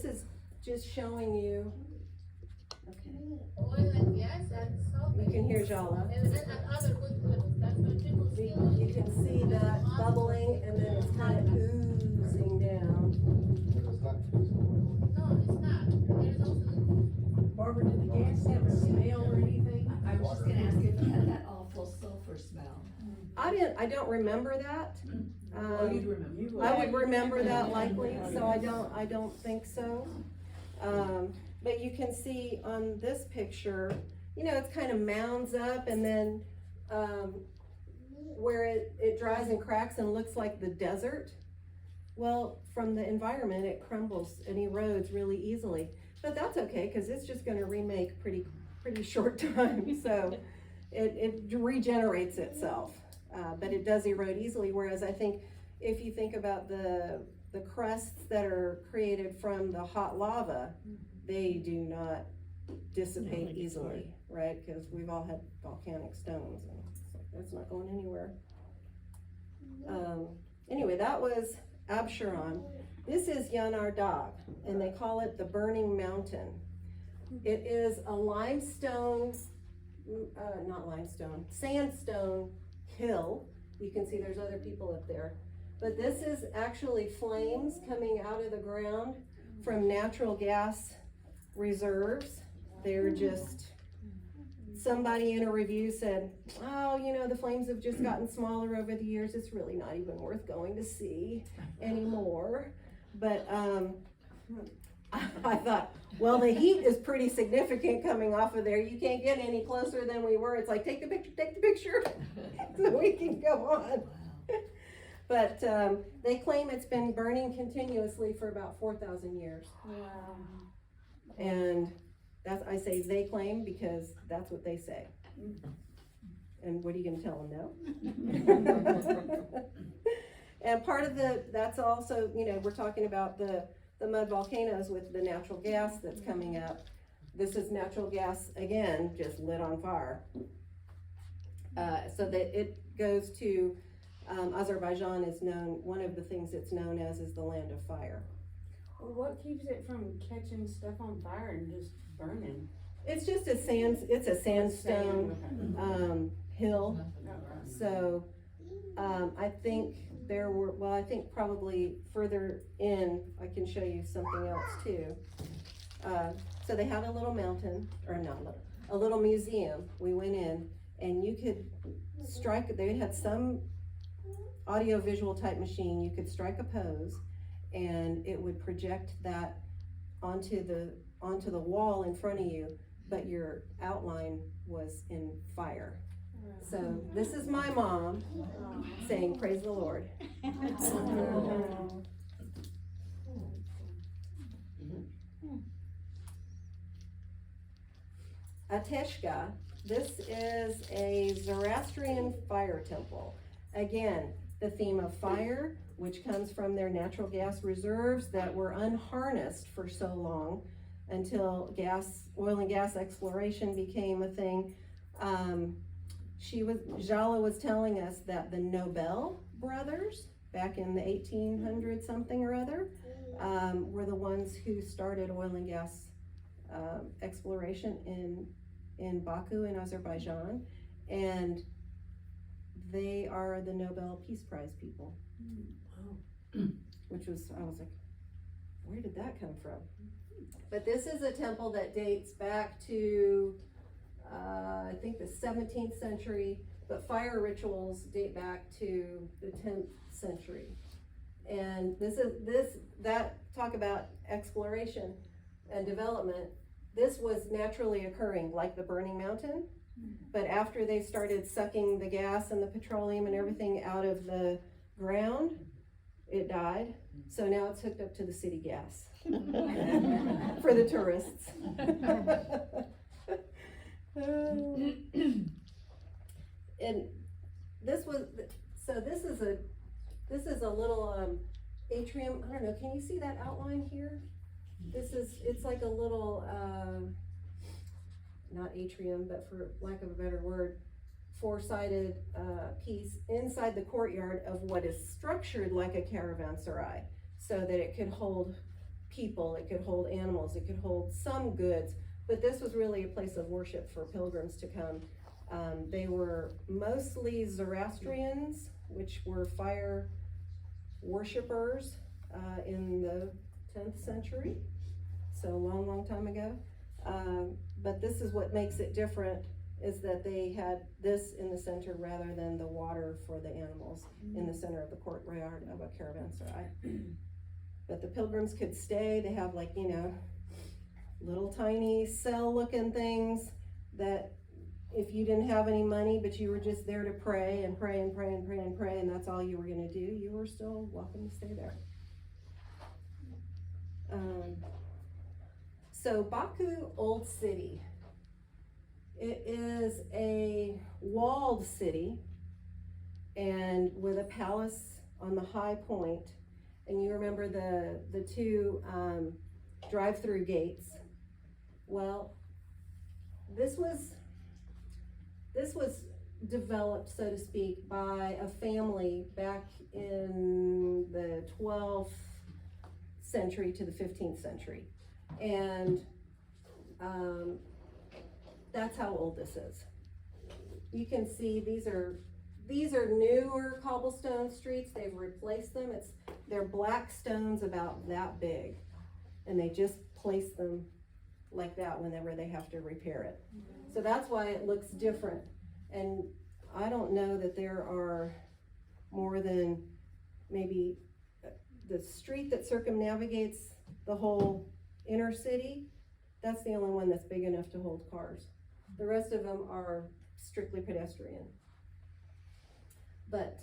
is just showing you, okay, Oil and gas and salt. you can hear Jala. And other good levels, that's what people feel. You can see that bubbling and then it's kind of oozing down. No, it's not. There's also. Barbara, did the gas have a smell or anything? I was just gonna ask if it had that awful sulfur smell. I don't remember that. Oh, you'd remember. I would remember that likely, so I don't think so. But you can see on this picture, you know, it's kind of mounds up and then, where it dries and cracks and looks like the desert. Well, from the environment, it crumbles and erodes really easily. But that's okay, cause it's just gonna remake pretty short time, so it regenerates itself. But it does erode easily, whereas I think if you think about the crusts that are created from the hot lava, they do not dissipate No, easily, right? Because we've all had volcanic stones, and it's like, that's not going anywhere. Anyway, that was Absheron. This is Yanar Dag, and they call it the Burning Mountain. It is a sandstone hill. You can see there's other people up there. But this is actually flames coming out of the ground from natural gas reserves. They're just, somebody in a review said, oh, you know, the flames have just gotten smaller over the years. It's really not even worth going to see anymore. But I thought, well, the heat is pretty significant coming off of there. You can't get any closer than we were. It's like, take the picture, so we can go on. But they claim it's been burning continuously for about 4,000 years. Wow. And I say they claim because that's what they say. And what are you gonna tell them, no? And part of that's also, we're talking about the mud volcanoes with the natural gas that's coming up. This is natural gas, again, just lit on fire. So that it goes to, Azerbaijan is known, one of the things it's known as is the land of fire. Well, what keeps it from catching stuff on fire and just burning? It's just it's a sandstone, hill. So, I think I think probably further in, I can show you something else too. So they had a little mountain, or not a little museum. We went in and you could they had some audio visual type machine. You could strike a pose and it would project that onto the wall in front of you, but your outline was in fire. So this is my mom saying, "Praise the Lord." Ateshka, this is a Zoroastrian fire temple. Again, the theme of fire, which comes from their natural gas reserves that were unharnessed for so long until oil and gas exploration became a thing. Jala was telling us that the Nobel brothers, back in the 1800 something or other, were the ones who started oil and gas exploration in Baku in Azerbaijan, and they are the Nobel Peace Prize people. Which was, I was like, where did that come from? But this is a temple that dates back to I think the 17th century, but fire rituals date back to the 10th century. And talk about exploration and development. This was naturally occurring, like the Burning Mountain, but after they started sucking the gas and the petroleum and everything out of the ground, it died. So now it's hooked up to the city gas for the tourists. And this is a little atrium. I don't know, can you see that outline here? It's like a little not atrium, but for lack of a better word, four-sided piece inside the courtyard of what is structured like a caravanserai, so that it could hold people, it could hold animals, it could hold some goods. But this was really a place of worship for pilgrims to come. They were mostly Zoroastrians, which were fire worshipers in the 10th century, so a long, long time ago. But this is what makes it different, is that they had this in the center rather than the water for the animals in the center of the courtyard of a caravanserai. But the pilgrims could stay. They have little tiny cell looking things that if you didn't have any money, but you were just there to pray and pray and pray and pray and pray, and that's all you were gonna do, you were still welcome to stay there. So Baku Old City. It is a walled city and with a palace on the high point. And you remember the two drive-through gates. Well, this was developed, so to speak, by a family back in the 12th century to the 15th century. And that's how old this is. You can see these are newer cobblestone streets. They've replaced them. They're black stones about that big, and they just place them like that whenever they have to repair it. So that's why it looks different. And I don't know that there are more than maybe the street that circumnavigates the whole inner city. That's the only one that's big enough to hold cars. The rest of them are strictly pedestrian. But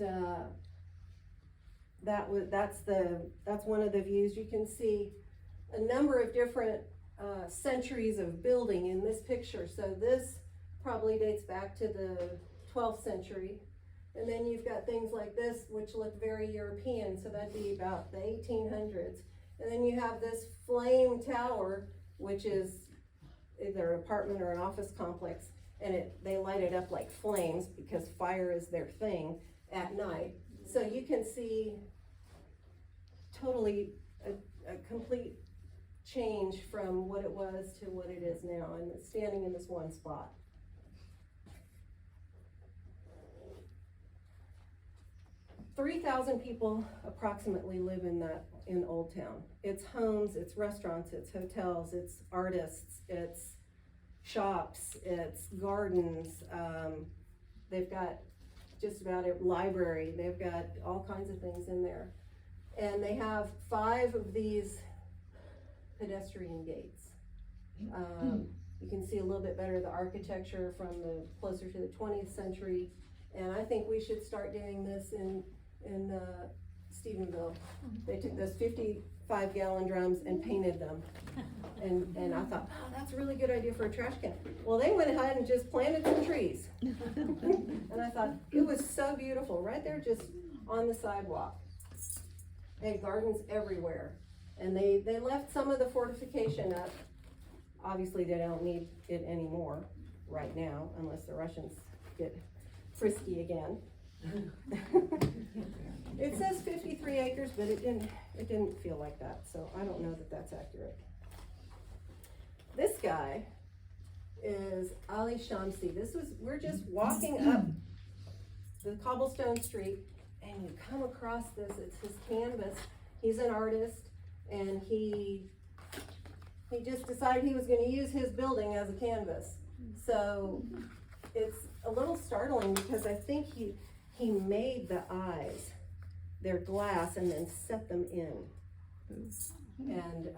that's one of the views. You can see a number of different centuries of building in this picture. So this probably dates back to the 12th century. And then you've got things like this, which look very European, so that'd be about the 1800s. And then you have this flame tower, which is either an apartment or an office complex, and they light it up like flames because fire is their thing at night. So you can see totally a complete change from what it was to what it is now, and it's standing in this one spot. $3,000 people approximately live in Old Town. It's homes, it's restaurants, it's hotels, it's artists, it's shops, it's gardens. They've got just about a library. They've got all kinds of things in there. And they have 5 of these pedestrian gates. You can see a little bit better the architecture from the closer to the 20th century. And I think we should start doing this in Stephenville. They took those 55-gallon drums and painted them. And I thought, oh, that's a really good idea for a trash can. Well, they went ahead and just planted some trees. And I thought, it was so beautiful, right there just on the sidewalk. They had gardens everywhere. And they left some of the fortification up. Obviously, they don't need it anymore right now, unless the Russians get frisky again. It says 53 acres, but it didn't feel like that, so I don't know that that's accurate. This guy is Ali Shamsi. We're just walking up the cobblestone street, and you come across this. It's his canvas. He's an artist, and he just decided he was going to use his building as a canvas. So it's a little startling because I think he made the eyes, they're glass, and then set them in. And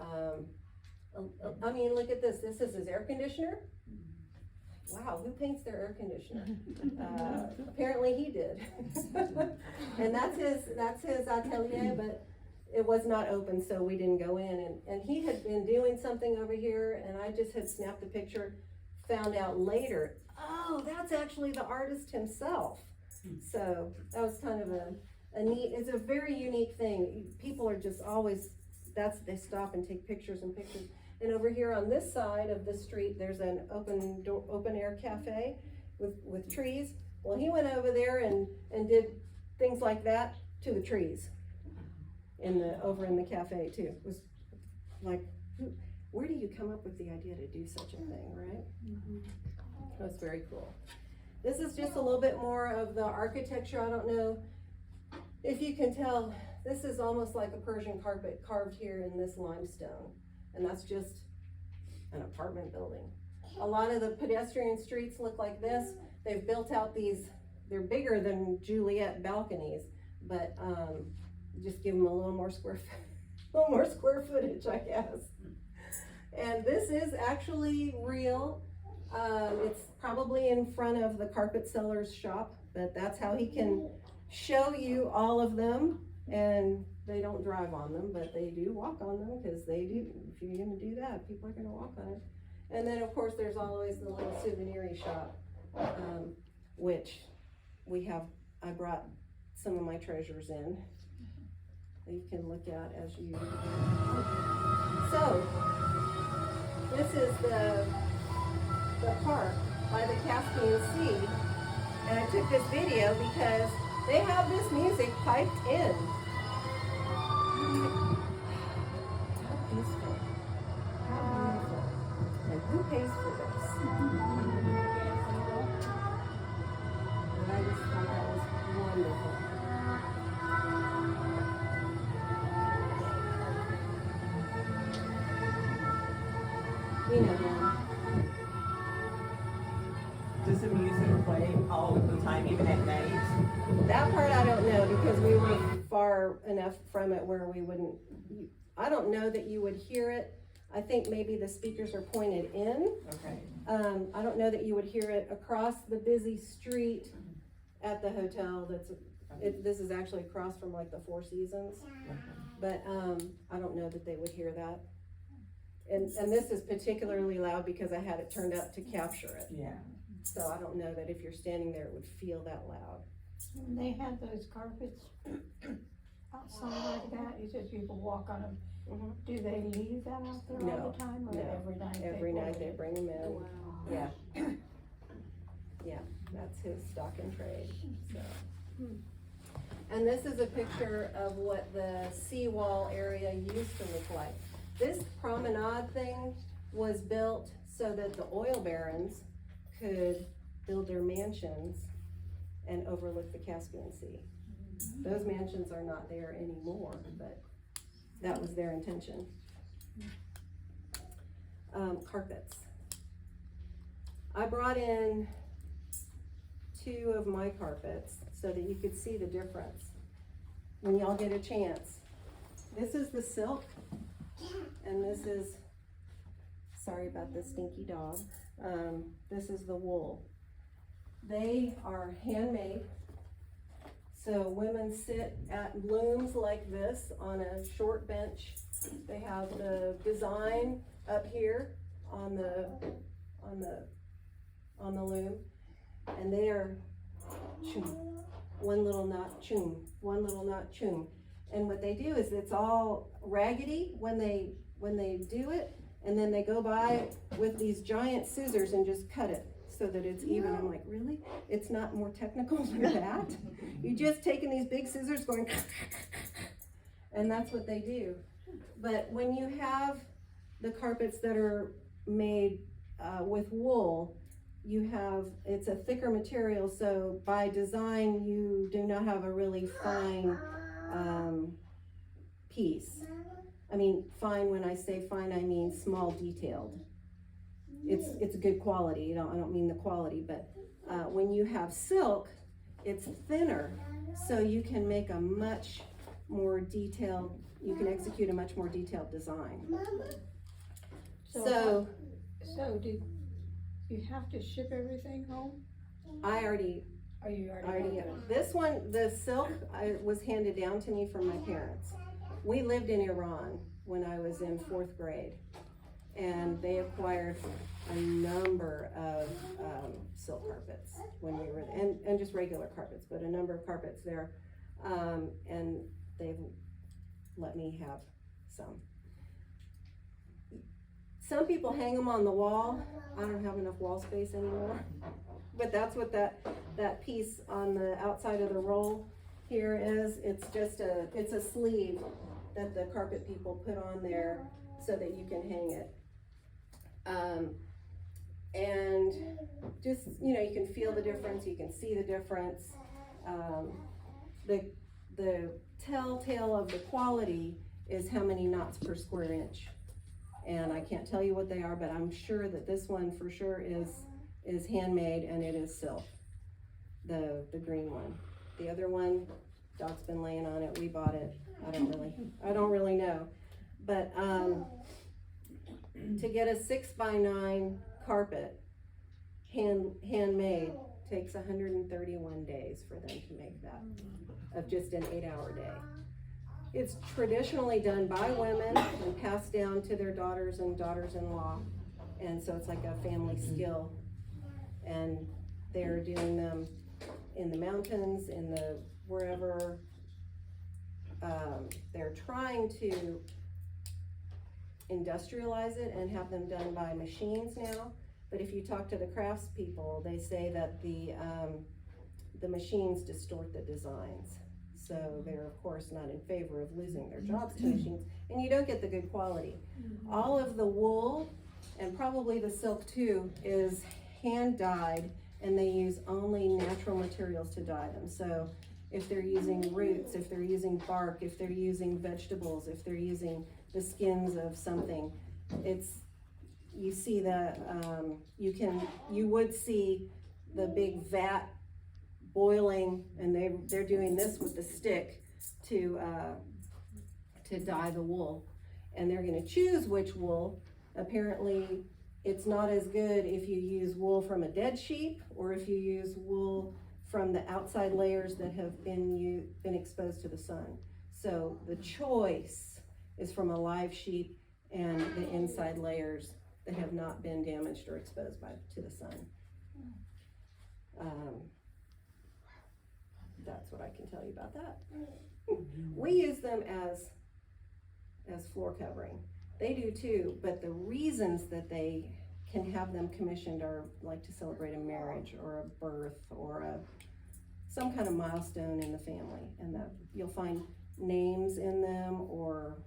I mean, look at this. This is his air conditioner. Wow, who paints their air conditioner? Apparently he did. And that's his atelier, but it was not open, so we didn't go in. And he had been doing something over here, and I just had snapped a picture, found out later, oh, that's actually the artist himself. So that was kind of a neat, it's a very unique thing. People are just always, they stop and take pictures and pictures. And over here on this side of the street, there's an open air cafe with trees. Well, he went over there and did things like that to the trees over in the cafe too. It was like, where do you come up with the idea to do such a thing, right? That's very cool. This is just a little bit more of the architecture. I don't know if you can tell, this is almost like a Persian carpet carved here in this limestone. And that's just an apartment building. A lot of the pedestrian streets look like this. They've built out they're bigger than Juliet balconies, but just give them a little more square footage, I guess. And this is actually real. It's probably in front of the carpet seller's shop, but that's how he can show you all of them. And they don't drive on them, but they do walk on them, because they do. If you're gonna do that, people are gonna walk on it. And then of course there's always the little souvenir shop, which I brought some of my treasures in that you can look at as you. So this is the park by the Caspian Sea, and I took this video because they have this music piped in. How peaceful. How beautiful. And who pays for this? And I just thought that was wonderful. You know them. Does the music play all of the time, even at night? That part I don't know, because we were far enough from it where we wouldn't, I don't know that you would hear it. I think maybe the speakers are pointed in. Okay. I don't know that you would hear it across the busy street at the hotel. This is actually across from like the Four Seasons. But I don't know that they would hear that. And this is particularly loud because I had it turned up to capture it. Yeah. So I don't know that if you're standing there, it would feel that loud. When they had those carpets outside like that, you said people walk on them. Mhm. Do they leave that out there all No, the time, or no. every night? Every night they bring them in. Wow. Yeah. Yeah, that's his stock and trade, so. And this is a picture of what the seawall area used to look like. This promenade thing was built so that the oil barons could build their mansions and overlook the Caspian Sea. Those mansions are not there anymore, but that was their intention. Carpets. I brought in 2 of my carpets so that you could see the difference when y'all get a chance. This is the silk, and this is, sorry about the stinky dog, this is the wool. They are handmade, so women sit at looms like this on a short bench. They have the design up here on the loom, and they are choom, one little knot choom, one little knot choom. And what they do is it's all raggedy when they do it, and then they go by with these giant scissors and just cut it so that it's even. I'm like, really? It's not more technical than that? You're just taking these big scissors going and that's what they do. But when you have the carpets that are made with wool, it's a thicker material, so by design you do not have a really fine piece. I mean, fine, when I say fine, I mean small detailed. It's good quality, I don't mean the quality, but when you have silk, it's thinner, so you can make a much more detailed, you can execute a much more detailed design. So do you have to ship everything home? I already, Or you already have it? this one, the silk, was handed down to me from my parents. We lived in Iran when I was in 4th grade, and they acquired a number of silk carpets when we were, and just regular carpets, but a number of carpets there, and they've let me have some. Some people hang them on the wall. I don't have enough wall space anymore. But that's what that piece on the outside of the roll here is. It's just it's a sleeve that the carpet people put on there so that you can hang it. And just, you can feel the difference, you can see the difference. The telltale of the quality is how many knots per square inch. And I can't tell you what they are, but I'm sure that this one for sure is handmade, and it is silk, the green one. The other one, Doc's been laying on it, we bought it, I don't really know. But to get a 6x9 carpet handmade takes 131 days for them to make that, of just an 8-hour day. It's traditionally done by women and passed down to their daughters and daughters-in-law, and so it's like a family skill. And they're doing them in the mountains, in the wherever. They're trying to industrialize it and have them done by machines now. But if you talk to the craftspeople, they say that the machines distort the designs. So they're of course not in favor of losing their jobs to machines, and you don't get the good quality. All of the wool, and probably the silk too, is hand dyed, and they use only natural materials to dye them. So if they're using roots, if they're using bark, if they're using vegetables, if they're using the skins of something, you see that, you would see the big vat boiling, and they're doing this with the stick to dye the wool, and they're going to choose which wool. Apparently it's not as good if you use wool from a dead sheep, or if you use wool from the outside layers that have been exposed to the sun. So the choice is from a live sheep and the inside layers that have not been damaged or exposed to the sun. that's what I can tell you about that. We use them as floor covering. They do too, but the reasons that they can have them commissioned are like to celebrate a marriage or a birth or some kind of milestone in the family, and that you'll find names in them or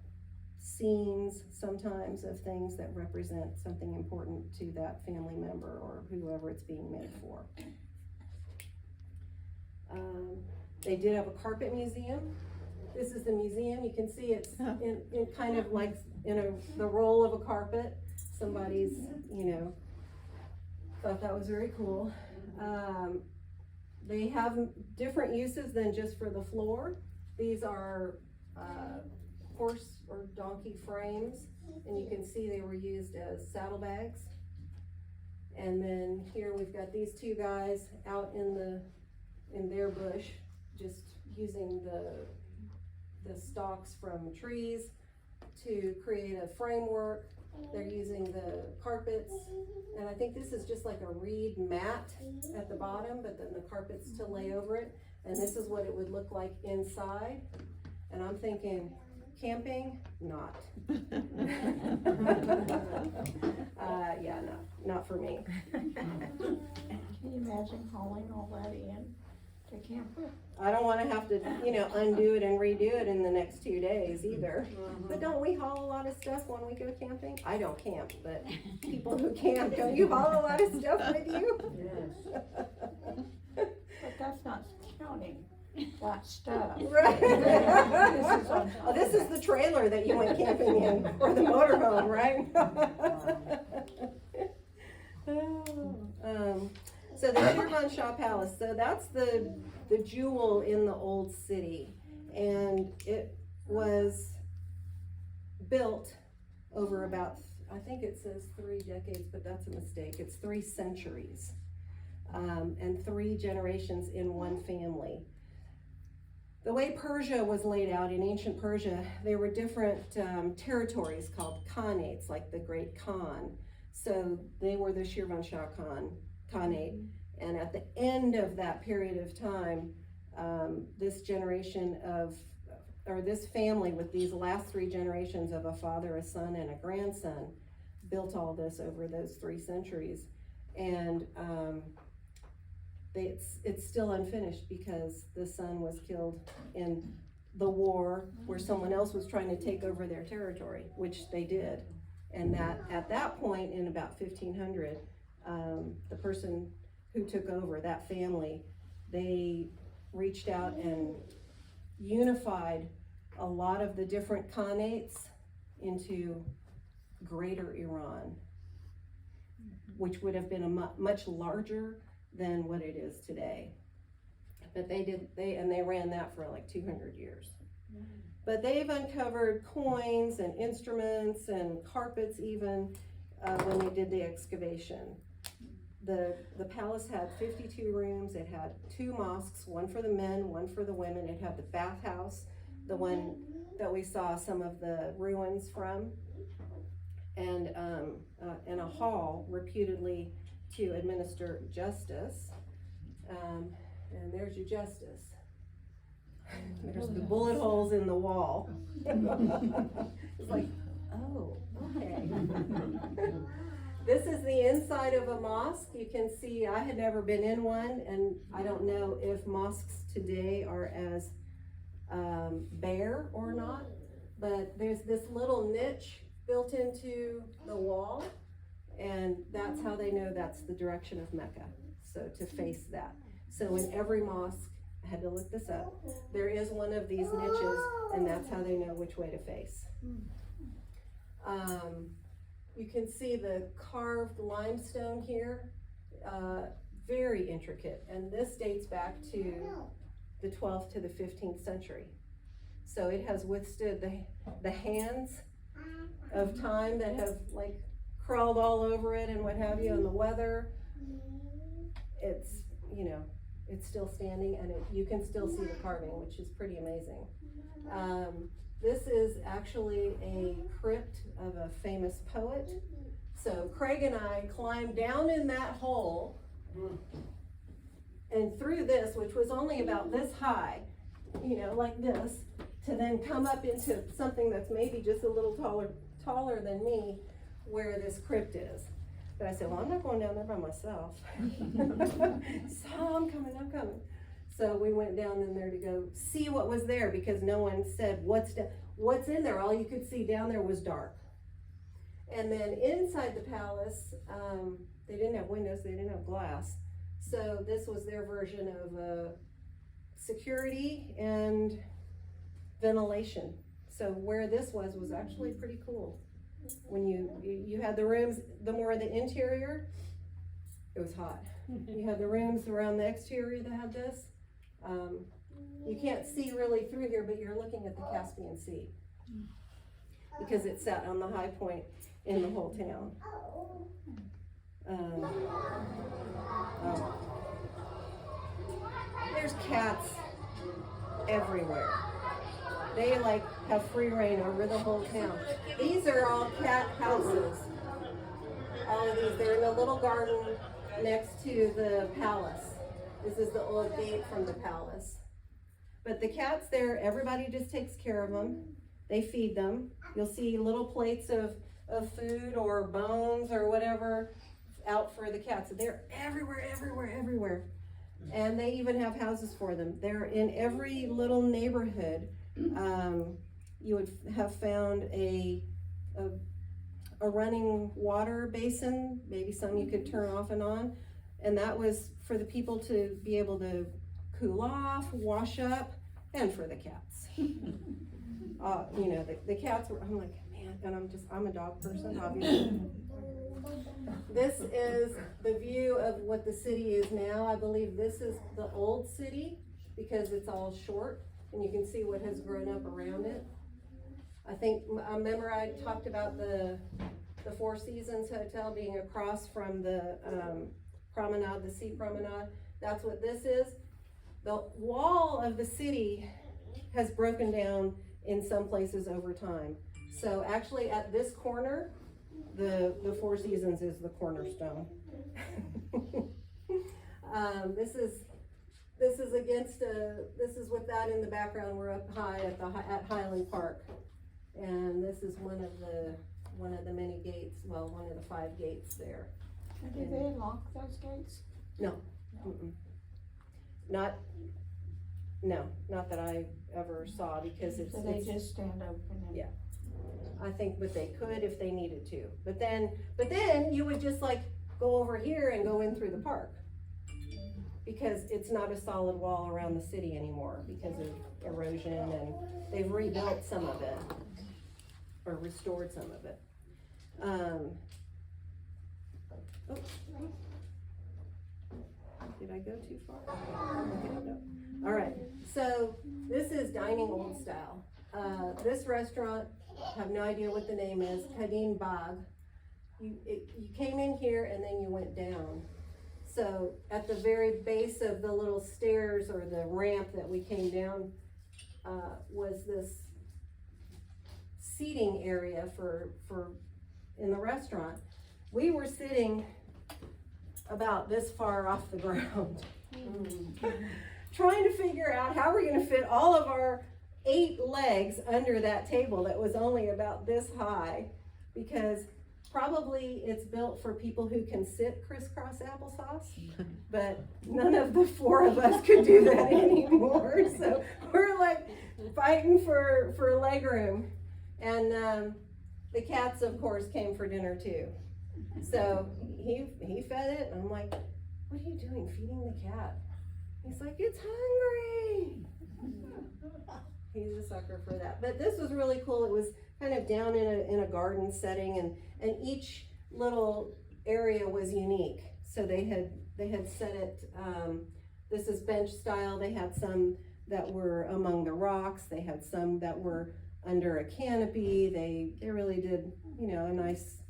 scenes sometimes of things that represent something important to that family member or whoever it's being made for. They did have a carpet museum. This is the museum. You can see it's in kind of like the roll of a carpet. Somebody's, thought that was very cool. They have different uses than just for the floor. These are horse or donkey frames, and you can see they were used as saddlebags. And then here we've got these two guys out in their bush, just using the stalks from trees to create a framework. They're using the carpets, and I think this is just like a reed mat at the bottom, but then the carpets to lay over it. And this is what it would look like inside. And I'm thinking, camping, not. Yeah, no, not for me. Can you imagine hauling all that in to camp with? I don't wanna have to, undo it and redo it in the next 2 days either. But don't we haul a lot of stuff when we go camping? I don't camp, but people who camp, don't you haul a lot of stuff with you? Yes. But that's not counting that stuff. Right. This is on top Oh, this of is the trailer that you went camping in, or the motorhome, right? So the Shirvan Shah Palace, so that's the jewel in the old city. And it was built over about, I think it says 3 decades, but that's a mistake. It's 3 centuries, and 3 generations in one family. The way Persia was laid out in ancient Persia, there were different territories called khanates, like the Great Khan. So they were the Shirvan Shah Khanate. And at the end of that period of time, this generation or this family with these last 3 generations of a father, a son, and a grandson built all this over those 3 centuries. And it's still unfinished because the son was killed in the war where someone else was trying to take over their territory, which they did. And that at that point in about 1500, the person who took over, that family, they reached out and unified a lot of the different khanates into Greater Iran, which would have been a much larger than what it is today. But they ran that for like 200 years. But they've uncovered coins and instruments and carpets even when they did the excavation. The palace had 52 rooms. It had 2 mosques, one for the men, one for the women. It had the bathhouse, the one that we saw some of the ruins from, and a hall reputedly to administer justice. And there's your justice. There's the bullet holes in the wall. It's like, oh, okay. This is the inside of a mosque. You can see I had never been in one, and I don't know if mosques today are as bare or not, but there's this little niche built into the wall, and that's how they know that's the direction of Mecca, so to face that. So in every mosque, I had to look this up, there is one of these niches, and that's how they know which way to face. You can see the carved limestone here, very intricate, and this dates back to the 12th to the 15th century. So it has withstood the hands of time that have like crawled all over it and what have you, and the weather. It's, it's still standing, and you can still see the carving, which is pretty amazing. This is actually a crypt of a famous poet. So Craig and I climbed down in that hole and through this, which was only about this high, you know, like this, to then come up into something that's maybe just a little taller than me, where this crypt is. But I said, well, I'm not going down there by myself. So I'm coming. So we went down in there to go see what was there, because no one said what's in there. All you could see down there was dark. And then inside the palace, they didn't have windows, they didn't have glass. So this was their version of security and ventilation. So where this was actually pretty cool. When you had the rooms, the more the interior, it was hot. You had the rooms around the exterior that had this. You can't see really through here, but you're looking at the Caspian Sea, because it sat on the high point in the whole town. There's cats everywhere. They like have free reign over the whole town. These are all cat houses. All of these, they're in a little garden next to the palace. This is the old gate from the palace. But the cats there, everybody just takes care of them. They feed them. You'll see little plates of food or bones or whatever out for the cats. They're everywhere. And they even have houses for them. They're in every little neighborhood. You would have found a running water basin, maybe some you could turn off and on. And that was for the people to be able to cool off, wash up, and for the cats. You know, the cats were, I'm like, man, and I'm a dog person, obviously. This is the view of what the city is now. I believe this is the old city, because it's all short, and you can see what has grown up around it. I remember I talked about the Four Seasons Hotel being across from the promenade, the sea promenade. That's what this is. The wall of the city has broken down in some places over time. So actually at this corner, the Four Seasons is the cornerstone. This is against this is with that in the background. We're up high at Highland Park, and this is one of the many gates. Well, one of the 5 gates there. And did they lock those gates? No. Mm-mm. Not that I ever saw, because So they just stand open and. Yeah. I think, but they could if they needed to. But then you would just like go over here and go in through the park, because it's not a solid wall around the city anymore because of erosion, and they've rebuilt some of it or restored some of it. Did I go too far? Okay, no. All right, so this is dining old style. This restaurant, have no idea what the name is, Kadeen Bagh. You came in here and then you went down. So at the very base of the little stairs or the ramp that we came down was this seating area for in the restaurant. We were sitting about this far off the ground, trying to figure out how we're going to fit all of our 8 legs under that table that was only about this high, because probably it's built for people who can sit crisscross applesauce, but none of the 4 of us could do that anymore. So we're like fighting for leg room. And the cats, of course, came for dinner too. So he fed it, and I'm like, what are you doing feeding the cat? He's like, it's hungry. He's a sucker for that. But this was really cool. It was kind of down in a garden setting, and each little area was unique. So they had set it, this is bench style. They had some that were among the rocks. They had some that were under a canopy. They really did, you know, a nice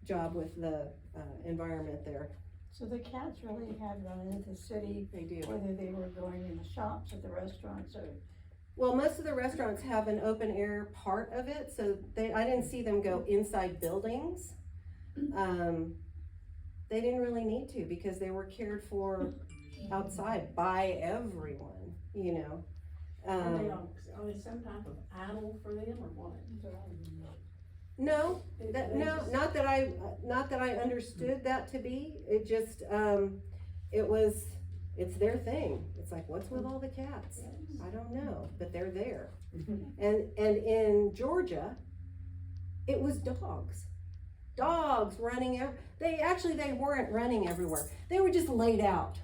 job with the environment there. So the cats really had run into the city. They do. Whether they were going in the shops or the restaurants or. Well, most of the restaurants have an open air part of it, so I didn't see them go inside buildings. They didn't really need to, because they were cared for outside by everyone, you know. Are they some type of idol for them or what? No, not that I understood that to be. It just, it's their thing. It's like, what's with all the cats? I don't know, but they're there. And in Georgia, it was dogs. Dogs running they weren't running everywhere. They were just laid out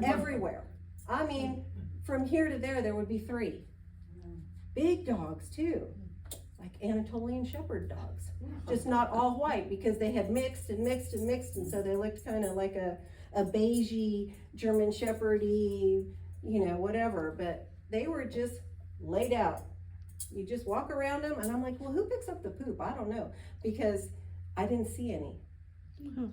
everywhere. I mean, from here to there would be 3. Big dogs too, like Anatolian Shepherd dogs, just not all white because they had mixed, and so they looked kind of like a beigey German Shepherdy, you know, whatever, but they were just laid out. You just walk around them, and I'm like, well, who picks up the poop? I don't know, because I didn't see any.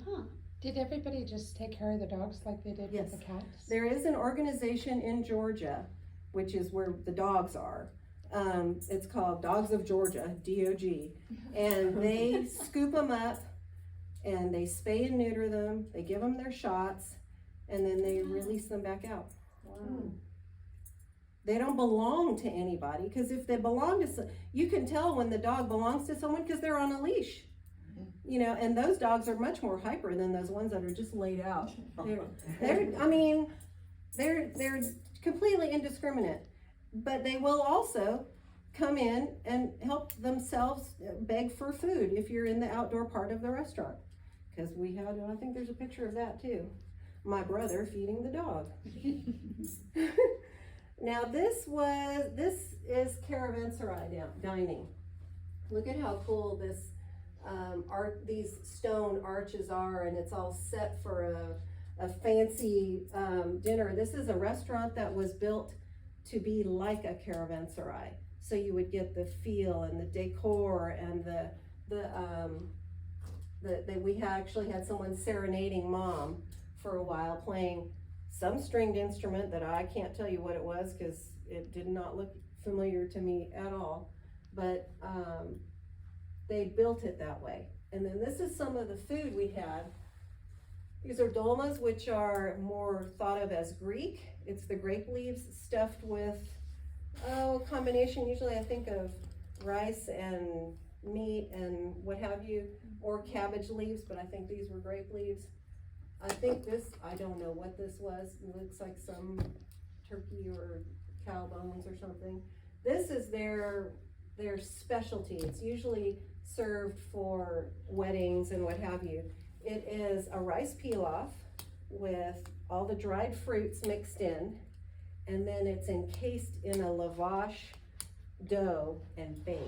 Huh. Did everybody just take care of the dogs like they did Yes. with the cats? There is an organization in Georgia, which is where the dogs are. It's called Dogs of Georgia, DOG, and they scoop them up and they spay and neuter them, they give them their shots, and then they release them back out. They don't belong to anybody, because if they belong to you can tell when the dog belongs to someone because they're on a leash. You know, and those dogs are much more hyper than those ones that are just laid out. They're completely indiscriminate, but they will also come in and help themselves beg for food if you're in the outdoor part of the restaurant. Because I think there's a picture of that too. My brother feeding the dog. Now this is caravanserai dining. Look at how cool this these stone arches are, and it's all set for a fancy dinner. This is a restaurant that was built to be like a caravanserai, so you would get the feel and the decor and we actually had someone serenading Mom for a while, playing some stringed instrument that I can't tell you what it was because it did not look familiar to me at all, but they built it that way. And then this is some of the food we had. These are dolmas, which are more thought of as Greek. It's the grape leaves stuffed with, combination, usually I think of rice and meat and what have you, or cabbage leaves, but I think these were grape leaves. I think I don't know what this was. It looks like some turkey or cow bones or something. This is their specialty. It's usually served for weddings and what have you. It is a rice pilaf with all the dried fruits mixed in, and then it's encased in a lavash dough and baked.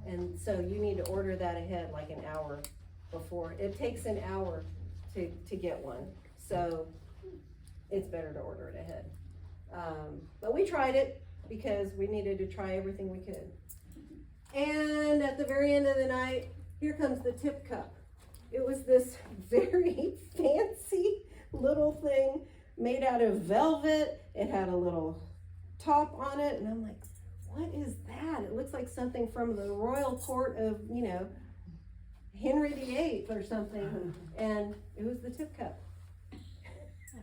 And so you need to order that ahead like an hour before. It takes an hour to get one, so it's better to order it ahead. But we tried it because we needed to try everything we could. And at the very end of the night, here comes the tip cup. It was this very fancy little thing made out of velvet. It had a little top on it, and I'm like, what is that? It looks like something from the royal court of, Henry VIII or something. And it was the tip cup.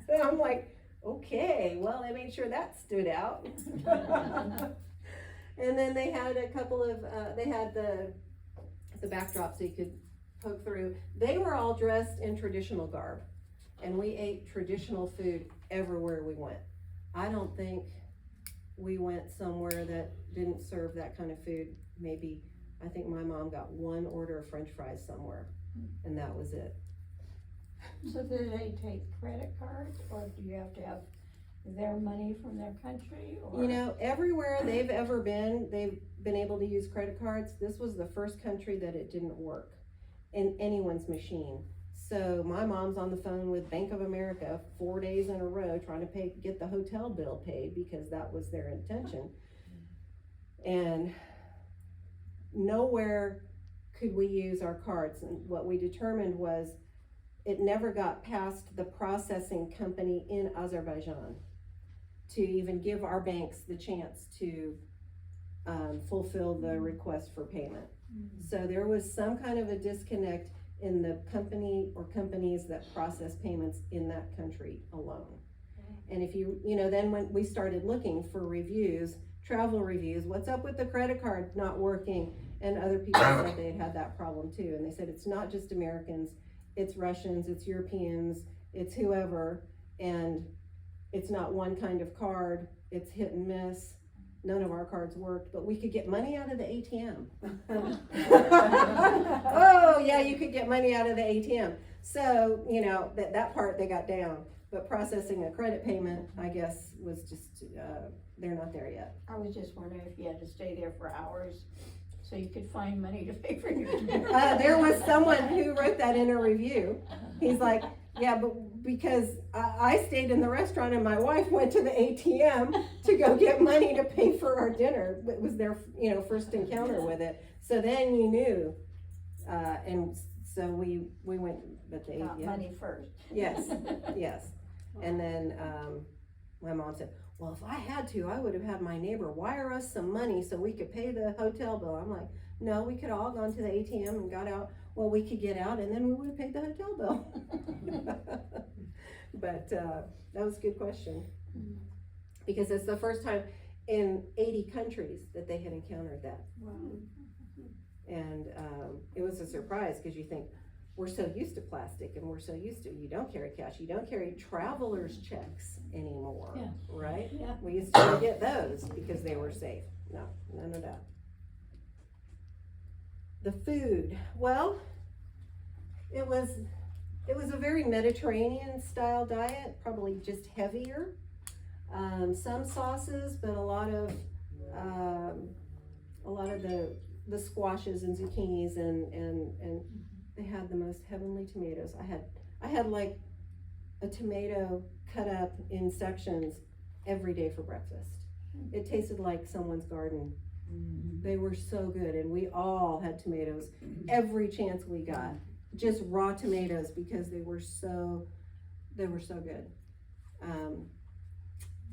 And I'm like, okay, well, they made sure that stood out. And then they had a couple of, they had the backdrop so you could poke through. They were all dressed in traditional garb, and we ate traditional food everywhere we went. I don't think we went somewhere that didn't serve that kind of food. Maybe, I think my mom got one order of French fries somewhere, and that was it. So do they take credit cards, or do you have to have their money from their country, or? Everywhere they've ever been, they've been able to use credit cards. This was the first country that it didn't work in anyone's machine. So my mom's on the phone with Bank of America 4 days in a row trying to get the hotel bill paid because that was their intention. And nowhere could we use our cards. And what we determined was it never got past the processing company in Azerbaijan to even give our banks the chance to fulfill the request for payment. So there was some kind of a disconnect in the company or companies that process payments in that country alone. And if you know, then when we started looking for reviews, travel reviews, what's up with the credit card not working? And other people said they had that problem too. And they said it's not just Americans, it's Russians, it's Europeans, it's whoever. And it's not one kind of card, it's hit and miss. None of our cards worked, but we could get money out of the ATM. Oh, yeah, you could get money out of the ATM. So, you know, that part they got down. But processing a credit payment, I guess, was just, they're not there yet. I was just wondering if you had to stay there for hours so you could find money to pay for your dinner. There was someone who wrote that in a review. He's like, yeah, but because I stayed in the restaurant and my wife went to the ATM to go get money to pay for our dinner. It was their, you know, first encounter with it. So then you knew, and so we went at the Got ATM. money first. Yes, yes. And then my mom said, well, if I had to, I would have had my neighbor wire us some money so we could pay the hotel bill. I'm like, no, we could all gone to the ATM and got out what we could get out, and then we would have paid the hotel bill. But that was a good question. Because it's the first time in 80 countries that they had encountered that. Wow. And it was a surprise because you think, we're so used to plastic and we're so used to, you don't carry cash, you don't carry traveler's checks anymore, Yeah. right? Yeah. We used to get those because they were safe. No, none of that. The food, well, it was a very Mediterranean style diet, probably just heavier. Some sauces, but a lot of the squashes and zucchinis and they had the most heavenly tomatoes. I had like a tomato cut up in sections every day for breakfast. It tasted like someone's garden. They were so good, and we all had tomatoes every chance we got. Just raw tomatoes because they were so good.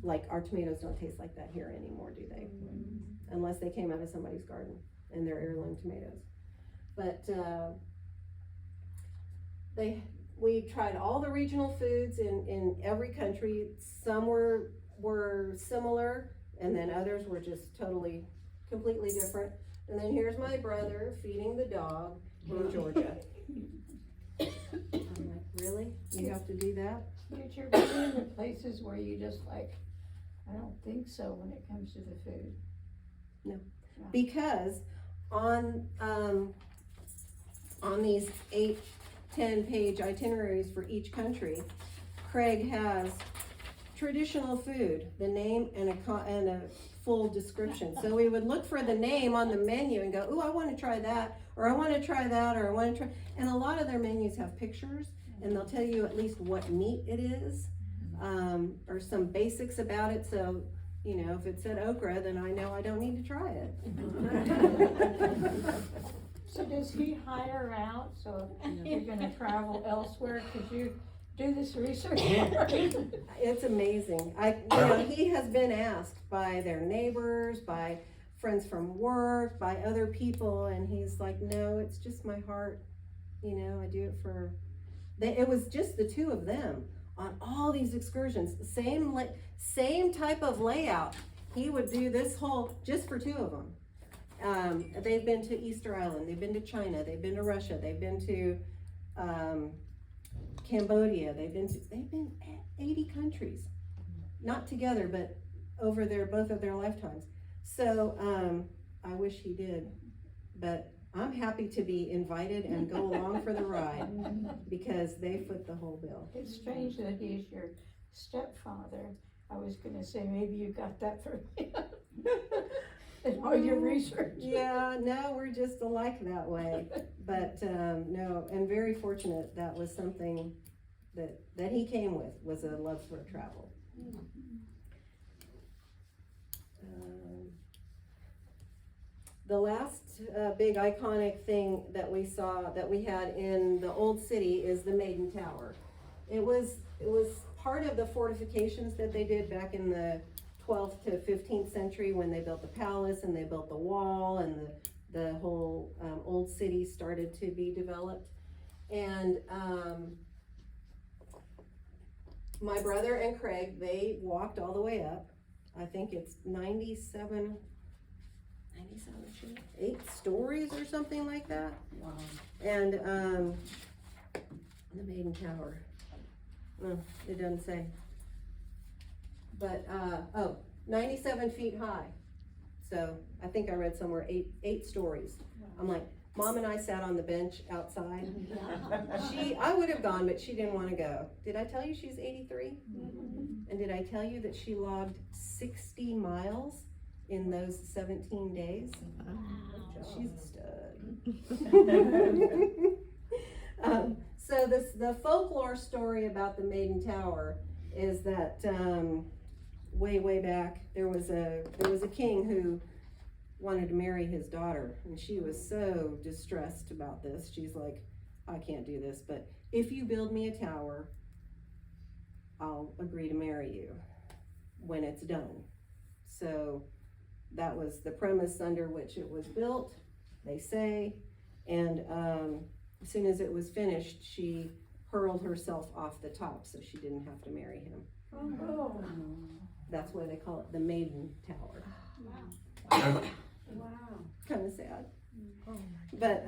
Like our tomatoes don't taste like that here anymore, do they? Unless they came out of somebody's garden and they're heirloom tomatoes. But we tried all the regional foods in every country. Some were similar, and then others were just completely different. And then here's my brother feeding the dog in Georgia. I'm like, really? You have to do that? Did you ever go into places where you just like, I don't think so when it comes to the food? Because on these 8-10 page itineraries for each country, Craig has traditional food, the name and a full description. So we would look for the name on the menu and go, ooh, I want to try that, or I want to try that, or I want to try. And a lot of their menus have pictures, and they'll tell you at least what meat it is, or some basics about it. So, you know, if it said okra, then I know I don't need to try it. So does he hire out? So if you're gonna travel elsewhere, could you do this research? It's amazing. He has been asked by their neighbors, by friends from work, by other people, and he's like, no, it's just my heart. You know, I do it for. It was just the two of them on all these excursions. Same type of layout. He would do this whole just for two of them. They've been to Easter Island. They've been to China. They've been to Russia. They've been to Cambodia. They've been 80 countries, not together, but over both of their lifetimes. So I wish he did, but I'm happy to be invited and go along for the ride because they foot the whole bill. It's strange that he's your stepfather. I was gonna say maybe you got that from him. In all your research. Yeah, no, we're just alike that way. But no, and very fortunate that was something that he came with, was a love for travel. The last big iconic thing that we saw, that we had in the old city, is the Maiden Tower. It was part of the fortifications that they did back in the 12th to 15th century when they built the palace and they built the wall and the whole old city started to be developed. And, my brother and Craig, they walked all the way up. I think it's 97 feet, 8 stories or something like that. Wow. And, the Maiden Tower. It doesn't say. But, 97 feet high. So I think I read somewhere 8 stories. I'm like, Mom and I sat on the bench outside. I would have gone, but she didn't want to go. Did I tell you she's 83? And did I tell you that she logged 60 miles in those 17 days? She's a stud. So the folklore story about the Maiden Tower is that way back there was a king who wanted to marry his daughter, and she was so distressed about this. She's like, I can't do this, but if you build me a tower, I'll agree to marry you when it's done. So that was the premise under which it was built, they say, and as soon as it was finished, she hurled herself off the top so she didn't have to marry him. Oh, That's why they call it the Maiden Tower. wow. Kind of sad. But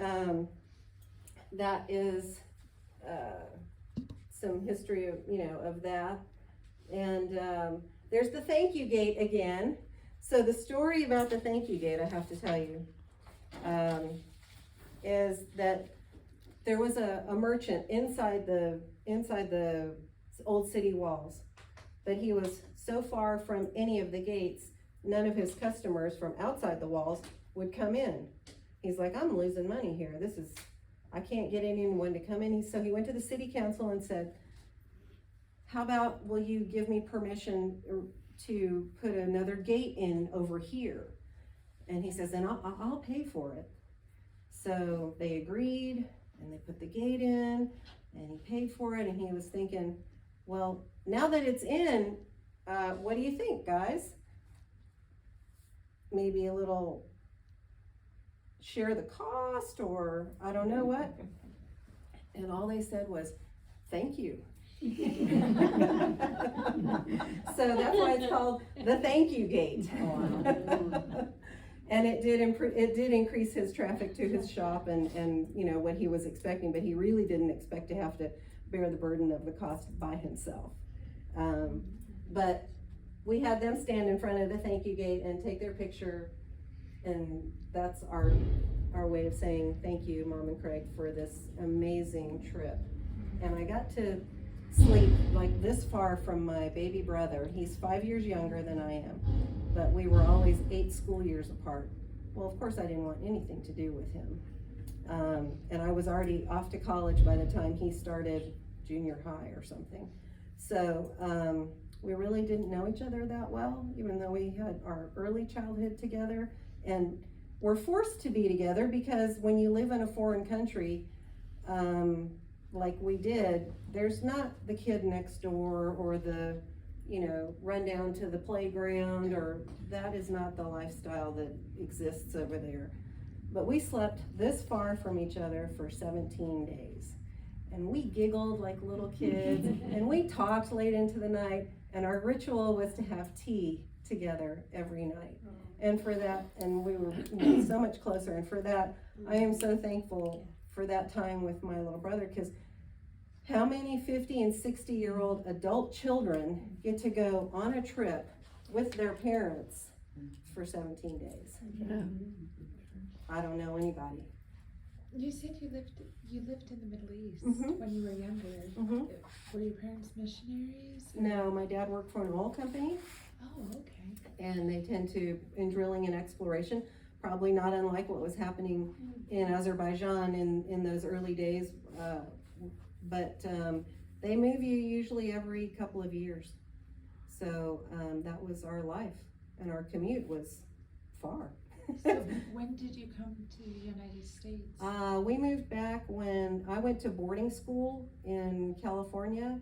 that is some history of, of that. And there's the thank you gate again. So the story about the thank you gate, I have to tell you, is that there was a merchant inside the old city walls, but he was so far from any of the gates, none of his customers from outside the walls would come in. He's like, I'm losing money here. I can't get anyone to come in. So he went to the city council and said, how about, will you give me permission to put another gate in over here? And he says, then I'll pay for it. So they agreed, and they put the gate in, and he paid for it, and he was thinking, well, now that it's in, what do you think, guys? Maybe a little share the cost, or I don't know what. And all they said was, thank you. So that's why it's called the thank you gate. And it did increase his traffic to his shop and what he was expecting, but he really didn't expect to have to bear the burden of the cost by himself. But we had them stand in front of the thank you gate and take their picture, and that's our way of saying thank you, Mom and Craig, for this amazing trip. And I got to sleep like this far from my baby brother. He's 5 years younger than I am, but we were always 8 school years apart. Well, of course I didn't want anything to do with him. And I was already off to college by the time he started junior high or something. So we really didn't know each other that well, even though we had our early childhood together. And we're forced to be together because when you live in a foreign country, like we did, there's not the kid next door or the, run down to the playground, or that is not the lifestyle that exists over there. But we slept this far from each other for 17 days. And we giggled like little kids, and we talked late into the night, and our ritual was to have tea together every night. And for that, and we were so much closer, and for that, I am so thankful for that time with my little brother, because how many 50 and 60-year-old adult children get to go on a trip with their parents for 17 days? Yeah. I don't know anybody. You said you lived in the Middle East Mhm. when you were younger. Mhm. Were your parents missionaries? No, my dad worked for an oil company, Oh, okay. and they tend to, in drilling and exploration, probably not unlike what was happening in Azerbaijan in those early days. But they move you usually every couple of years. So that was our life, and our commute was far. So when did you come to the United States? We moved back when I went to boarding school in California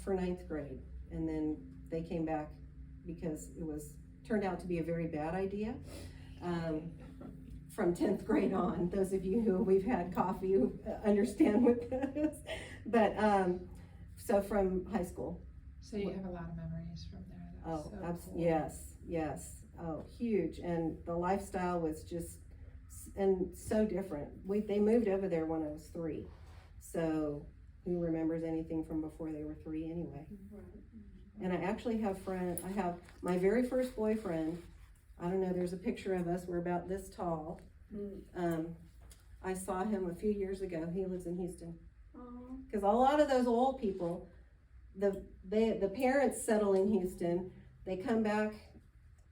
for 9th grade, and then they came back because it turned out to be a very bad idea from 10th grade on. Those of you who we've had coffee who understand what that is. But, so from high school. So you have a lot of memories from there. That's Oh, so cool. yes. Oh, huge. And the lifestyle was just, and so different. They moved over there when I was 3. So who remembers anything from before they were 3 anyway? And I actually have I have my very first boyfriend. I don't know, there's a picture of us, we're about this tall. I saw him a few years ago. He lives in Houston. Cause a lot of those old people, the parents settle in Houston, they come back.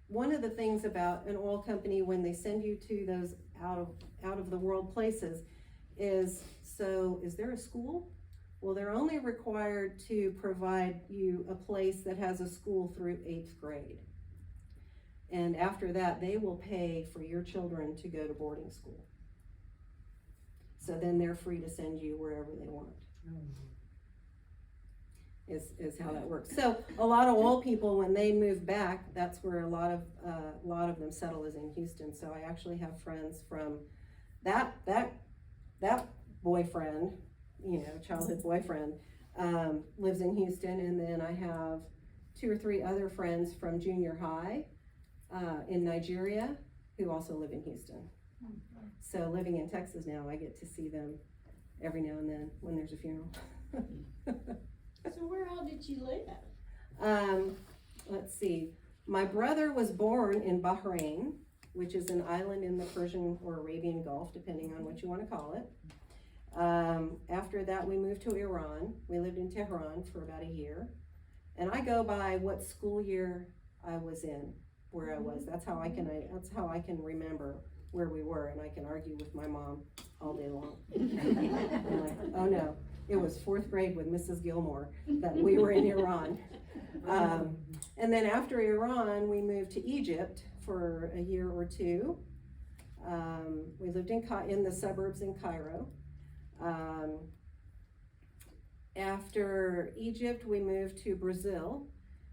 One of the things about an oil company when they send you to those out of the world places is there a school? Well, they're only required to provide you a place that has a school through 8th grade. And after that, they will pay for your children to go to boarding school. So then they're free to send you wherever they want. Is how that works. So a lot of old people, when they move back, that's where a lot of them settle, is in Houston. So I actually have friends from that boyfriend, childhood boyfriend, lives in Houston, and then I have 2 or 3 other friends from junior high in Nigeria who also live in Houston. So living in Texas now, I get to see them every now and then when there's a funeral. So where all did you live? Let's see. My brother was born in Bahrain, which is an island in the Persian or Arabian Gulf, depending on what you want to call it. After that, we moved to Iran. We lived in Tehran for about a year. And I go by what school year I was in, where I was. That's how I can remember where we were, and I can argue with my mom all day long. I'm like, oh no, it was 4th grade with Mrs. Gilmore that we were in Iran. And then after Iran, we moved to Egypt for a year or 2. We lived in the suburbs in Cairo. After Egypt, we moved to Brazil.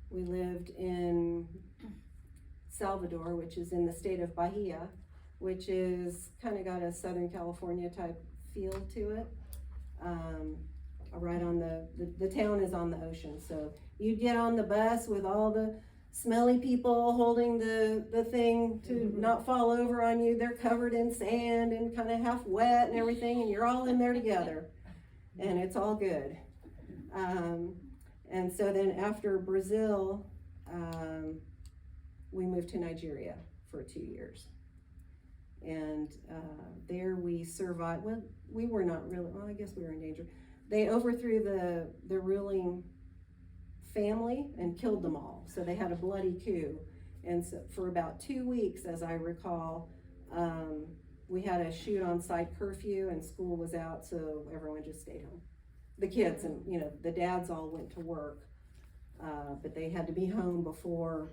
We lived in Salvador, which is in the state of Bahia, which is kind of got a Southern California type feel to it. Right on the town is on the ocean. So you get on the bus with all the smelly people holding the thing to not fall over on you. They're covered in sand and kind of half wet and everything, and you're all in there together, and it's all good. And so then after Brazil, we moved to Nigeria for 2 years. And there we survived. Well, we were not really, well, I guess we were in danger. They overthrew the ruling family and killed them all. So they had a bloody coup. And so for about 2 weeks, as I recall, we had a shoot on site curfew and school was out, so everyone just stayed home. The kids and, the dads all went to work, but they had to be home before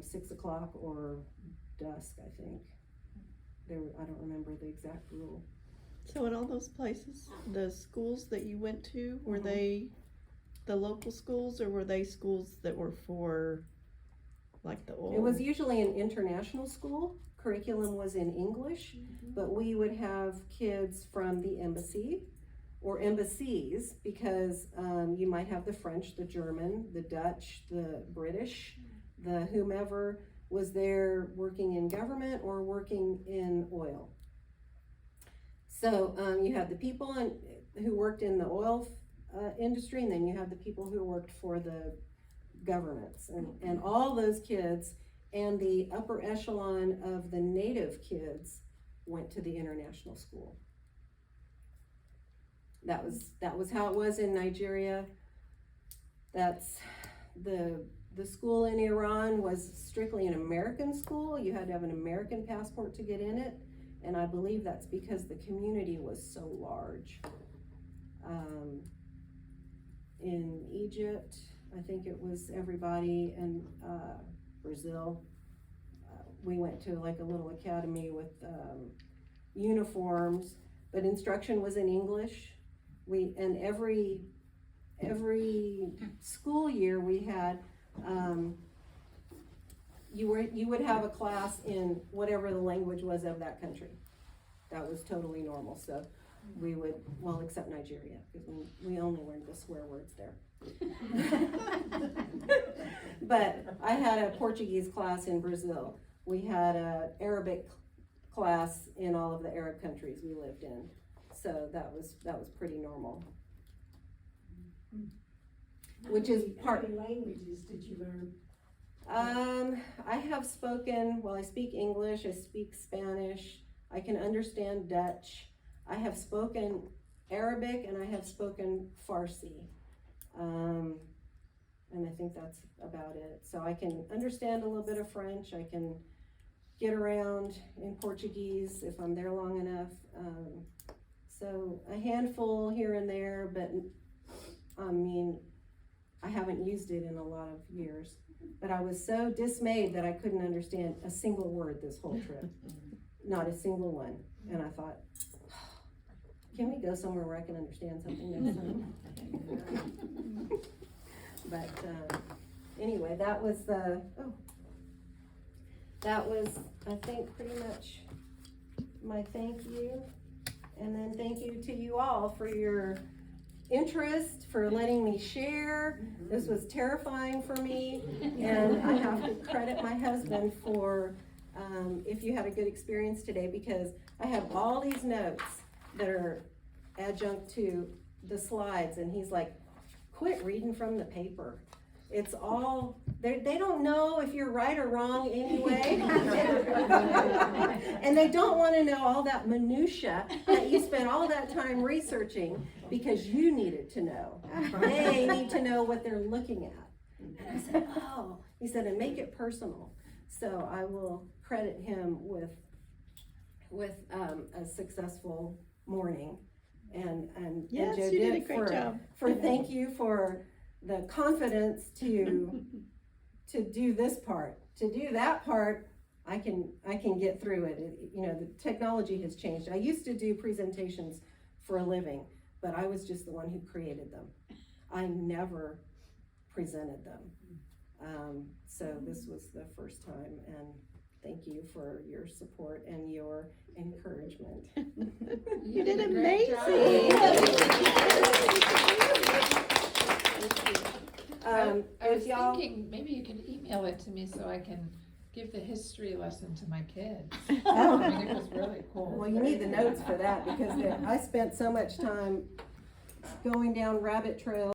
6 o'clock or dusk, I think. I don't remember the exact rule. So in all those places, the schools that you went to, were they the local schools, or were they schools that were for like the old? It was usually an international school. Curriculum was in English, but we would have kids from the embassy or embassies, because you might have the French, the German, the Dutch, the British, the whomever was there working in government or working in oil. So you had the people who worked in the oil industry, and then you had the people who worked for the governments, and all those kids and the upper echelon of the native kids went to the international school. That was how it was in Nigeria. That's the school in Iran was strictly an American school. You had to have an American passport to get in it, and I believe that's because the community was so large. In Egypt, I think it was everybody, and Brazil. We went to like a little academy with uniforms, but instruction was in English. And every school year we had you would have a class in whatever the language was of that country. That was totally normal, so we would, well, except Nigeria, because we only learned the swear words there. But I had a Portuguese class in Brazil. We had a Arabic class in all of the Arab countries we lived in. So that was pretty normal. Which is part. How many languages did you learn? I have spoken, well, I speak English, I speak Spanish, I can understand Dutch. I have spoken Arabic and I have spoken Farsi. And I think that's about it. So I can understand a little bit of French. I can get around in Portuguese if I'm there long enough. So a handful here and there, but I mean, I haven't used it in a lot of years. But I was so dismayed that I couldn't understand a single word this whole trip. Not a single one. And I thought, can we go somewhere where I can understand something next time? But anyway, that was I think pretty much my thank you. And then thank you to you all for your interest, for letting me share. This was terrifying for me, and I have to credit my husband for if you had a good experience today, because I have all these notes that are adjunct to the slides, and he's like, quit reading from the paper. It's all, they don't know if you're right or wrong anyway. And they don't want to know all that minutia that you spent all that time researching because you needed to know. They need to know what they're looking at. And I said, oh, he said, and make it personal. So I will credit him with a successful morning. And Yes, Joe you did a great job. For thank you for the confidence to do this part. To do that part, I can get through it. You know, the technology has changed. I used to do presentations for a living, but I was just the one who created them. I never presented them. So this was the first time, and thank you for your support and your encouragement. You did great amazing. I was If y'all, thinking maybe you could email it to me so I can give the history lesson to my kids. Oh. I mean, it was really cool. well, you need the notes for that, because I spent so much time going down rabbit trails